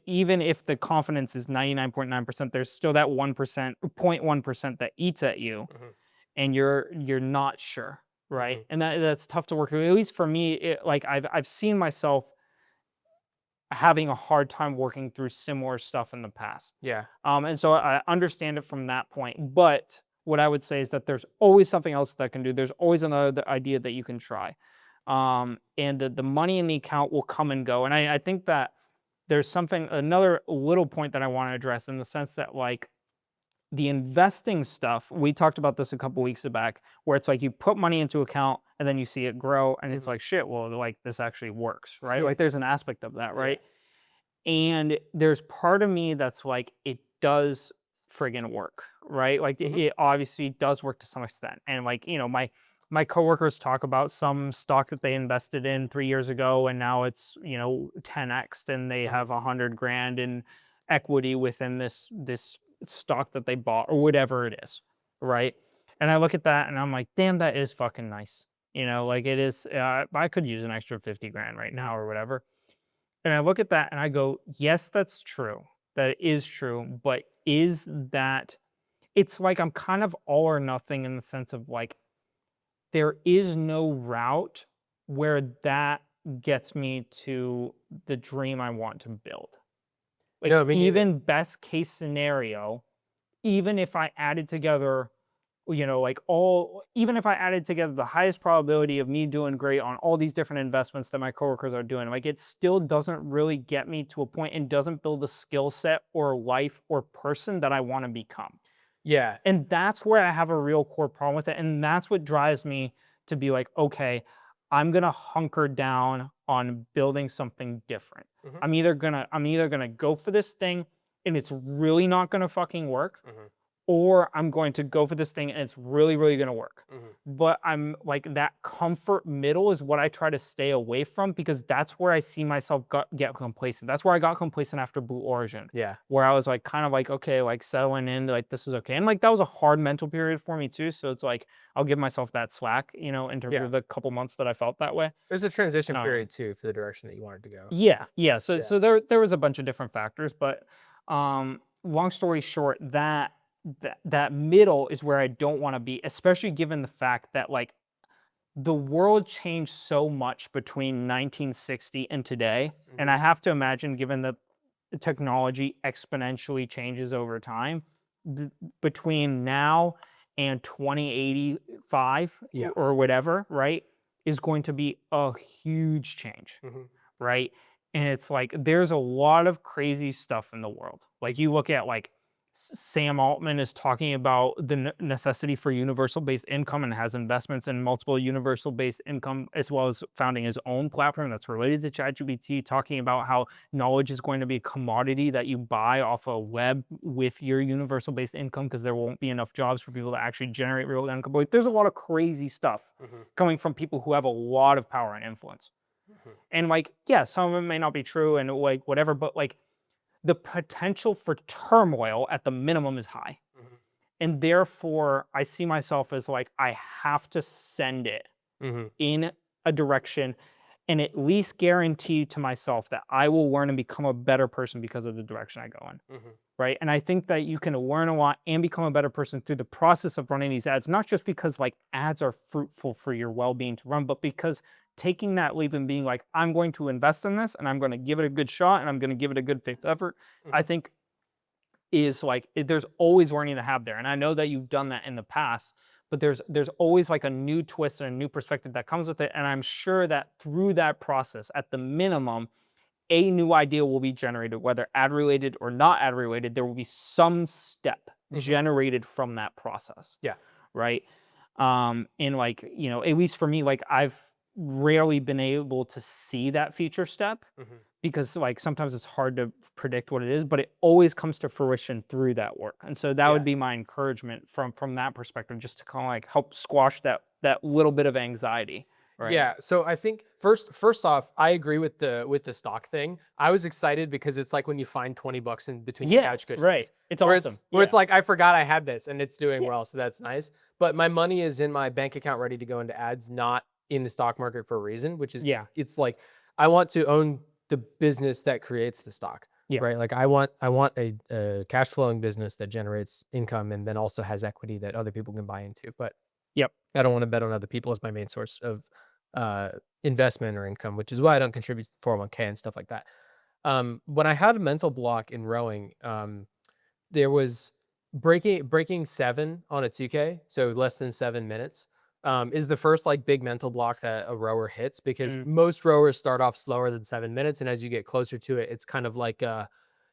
even if the confidence is 99.9%, there's still that 1%, 0.1% that eats at you, Mhm. and you're not sure, right? Mhm. And that's tough to work through. At least for me, like I've seen myself having a hard time working through similar stuff in the past. Yeah. And so I understand it from that point. But what I would say is that there's always something else that can do. There's always another idea that you can try. And the money in the account will come and go. And I think that there's another little point that I want to address, in the sense that like the investing stuff, we talked about this a couple weeks back, where it's like you put money into account and then you see it grow and it's Mhm. like, shit, well, like this actually works, right? Yeah. Like there's an aspect of that, Yeah. right? And there's part of me that's like, it does friggin' work, right? Like Mhm. it obviously does work to some extent. And like, my coworkers talk about some stock that they invested in 3 years ago, and now it's 10x, and they Mhm. have 100 grand in equity within this stock that they bought or whatever it is, right? And I look at that and I'm like, damn, that is fucking nice. Like it is. I could use an extra 50 grand right now or whatever. And I look at that and I go, yes, that's true. That is true. But is that, it's like I'm kind of all or nothing, in the sense of like, there is no route where that gets me to the dream I want to build. Like, No, me neither. even best case scenario, even if I added together, like even if I added together the highest probability of me doing great on all these different investments that my coworkers are doing, like it still doesn't really get me to a point and doesn't build a skill set or life or person that I want to become. Yeah. And that's where I have a real core problem with it. And that's what drives me to be like, okay, I'm gonna hunker down on building something different. Mhm. I'm either gonna go for this thing and it's really not gonna fucking work, Mhm. or I'm going to go for this thing and it's really, really gonna work. Mhm. But I'm like, that comfort middle is what I try to stay away from, because that's where I see myself get complacent. That's where I got complacent after Blue Origin, Yeah. where I was like, kind of like, okay, like settling in, like this is okay. And like that was a hard mental period for me too. So it's like, I'll give myself that slack, in terms Yeah. of the couple months that I felt that way. There's a transition Um, period too for the direction that you wanted to go. yeah, yeah. So Yeah. so there was a bunch of different factors, but long story short, that middle is where I don't want to be, especially given the fact that like the world changed so much between 1960 and today. And Mhm. I have to imagine, given that the technology exponentially changes over time, th- between now and 2085 Yeah. or whatever, right, is going to be a huge change, Mhm. right? And it's like there's a lot of crazy stuff in the world. Like you look at like Sam Altman is talking about the necessity for universal-based income and has investments in multiple universal-based income, as well as founding his own platform that's related to ChatGPT, talking about how knowledge is going to be a commodity that you buy off a web with your universal-based income because there won't be enough jobs for people to actually generate real income. Like, there's a lot of crazy stuff coming from people who have a lot of power and influence. And like, yeah, some of it may not be true and like whatever, but like the potential for turmoil at the minimum is high. And therefore, I see myself as like, I have to send it in a direction and at least guarantee to myself that I will learn and become a better person because of the direction I go in. Right. And I think that you can learn a lot and become a better person through the process of running these ads, not just because like ads are fruitful for your well-being to run, but because taking that leap and being like, I'm going to invest in this and I'm going to give it a good shot and I'm going to give it a good faith effort, I think is like, there's always learning to have there. And I know that you've done that in the past, but there's always like a new twist and a new perspective that comes with it. And I'm sure that through that process, at the minimum, a new idea will be generated, whether ad related or not ad related. There will be some step generated from that process. Yeah. Right. And like, you know, at least for me, like I've rarely been able to see that future step because like sometimes it's hard to predict what it is, but it always comes to fruition through that work. And so that would be my encouragement from that perspective, just to kind of like help squash that little bit of anxiety. Right. Yeah, so I think first off, I agree with the stock thing. I was excited because it's like when you find $20 in between the couch cushions. Right. It's where awesome. Where it's like I forgot I had this and it's doing well, so that's nice. But my money is in my bank account ready to go into ads, not in the stock market for a reason, which is it's like I want to own the business that creates the stock. Right. Like I want a cash flowing business that generates income and then also has equity that other people can buy into. But I don't want to bet on other people as my main source of investment or income, which is why I don't contribute to 401k and stuff like that. When I had a mental block in rowing, there was breaking 7 on a 2K, so less than 7 minutes, is the first like big mental block that a rower hits because most rowers start off slower than 7 minutes, and as you get closer to it, it's kind of like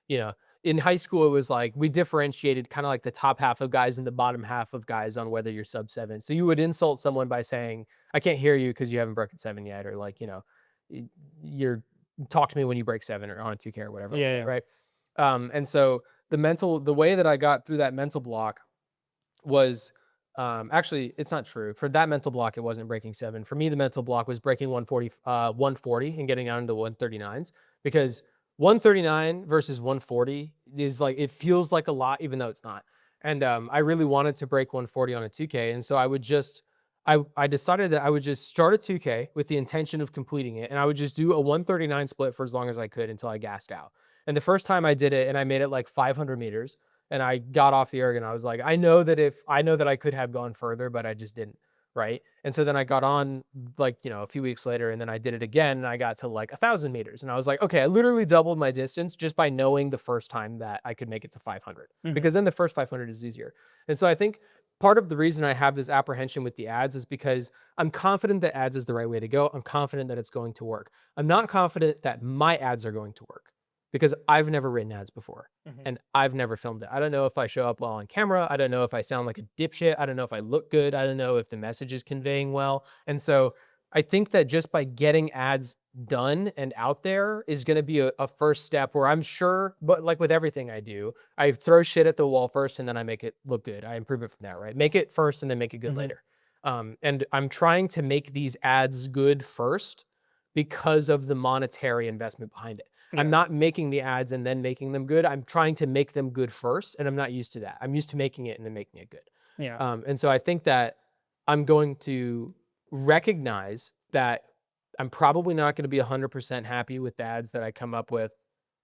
you know, in high school, it was like we differentiated kind of like the top half of guys and the bottom half of guys on whether you're sub 7. So you would insult someone by saying, I can't hear you because you haven't broken 7 yet. Or like, you know, you're talk to me when you break 7 or on a 2K or whatever. Right. And so the way that I got through that mental block was actually, it's not true. For that mental block, it wasn't breaking 7. For me, the mental block was breaking 140 and getting down into 139s because 139 versus 140 is like, it feels like a lot, even though it's not. And I really wanted to break 140 on a 2K. And so I decided that I would just start a 2K with the intention of completing it. And I would just do a 139 split for as long as I could until I gassed out. And the first time I did it and I made it like 500 meters and I got off the erg and I was like, I know that I could have gone further, but I just didn't. Right. And so then I got on like, you know, a few weeks later and then I did it again and I got to like 1,000 meters. And I was like, okay, I literally doubled my distance just by knowing the first time that I could make it to 500 because then the first 500 is easier. And so I think part of the reason I have this apprehension with the ads is because I'm confident that ads is the right way to go. I'm confident that it's going to work. I'm not confident that my ads are going to work because I've never written ads before and I've never filmed it. I don't know if I show up well on camera. I don't know if I sound like a dipshit. I don't know if I look good. I don't know if the message is conveying well. And so I think that just by getting ads done and out there is going to be a first step where I'm sure, but like with everything I do, I throw shit at the wall first and then I make it look good. I improve it from that, right? Make it first and then make it good later. And I'm trying to make these ads good first because of the monetary investment behind it. I'm not making the ads and then making them good. I'm trying to make them good first, and I'm not used to that. I'm used to making it and then making it good. And so I think that I'm going to recognize that I'm probably not going to be 100% happy with the ads that I come up with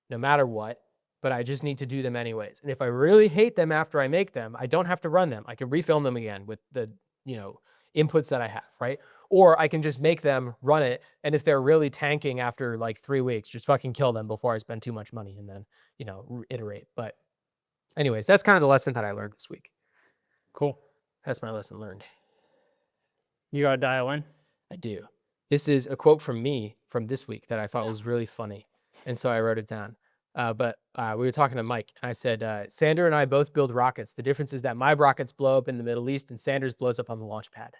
no matter what, but I just need to do them anyways. And if I really hate them after I make them, I don't have to run them. I can refilm them again with the, you know, inputs that I have, right? Or I can just make them, run it, and if they're really tanking after like 3 weeks, just fucking kill them before I spend too much money and then, you know, iterate. But anyways, that's kind of the lesson that I learned this week. Cool. That's my lesson learned. You got to dial in? I do. This is a quote from me from this week that I thought was really funny. And so I wrote it down. But we were talking to Mike, and I said, Sander and I both build rockets. The difference is that my rockets blow up in the Middle East, and Sanders blows up on the launch pad.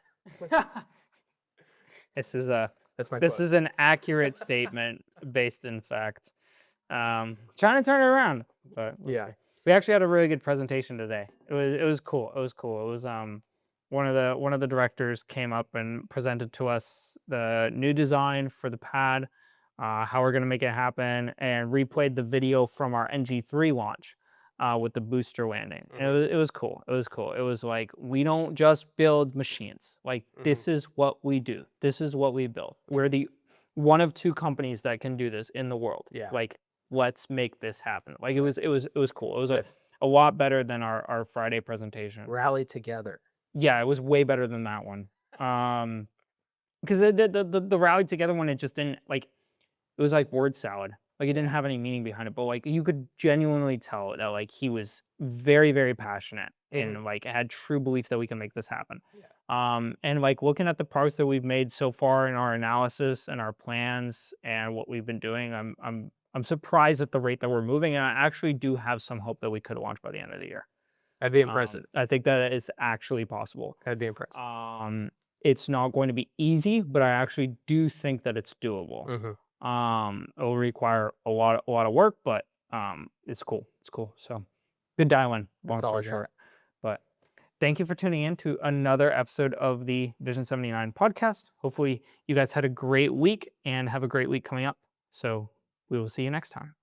This is That's my this quote. is an accurate statement based in fact. Trying to turn it around, but we'll Yeah. see. We actually had a really good presentation today. It was cool. It was cool. It was one of the directors came up and presented to us the new design for the pad, how we're gonna make it happen, and replayed the video from our NG3 launch with the booster landing. And it was cool. It was cool. It was like, we don't just build machines. Like, this is what we do. This is what we build. We're the one of two companies that can do this in the world. Yeah. Like, let's make this happen. Like, it was cool. It was Good. a lot better than our Friday presentation. Rally together. Yeah, it was way better than that one. Because the rally together one, it just didn't, like, it was like word salad. Like, it didn't have any meaning behind it, but like, you could genuinely tell that like he was very, very passionate and like had true belief that we can make this happen. And like, looking at the progress that we've made so far in our analysis and our plans and what we've been doing, I'm surprised at the rate that we're moving, and I actually do have some hope that we could launch by the end of the year. That'd be impressive. I think that is actually possible. That'd be impressive. It's not going to be easy, but I actually do think that it's doable. It'll require a lot of work, but it's cool. It's cool. So good dial-in, long That's all I story got. short. But thank you for tuning in to another episode of the Vision 79 podcast. Hopefully you guys had a great week and have a great week coming up. So we will see you next time.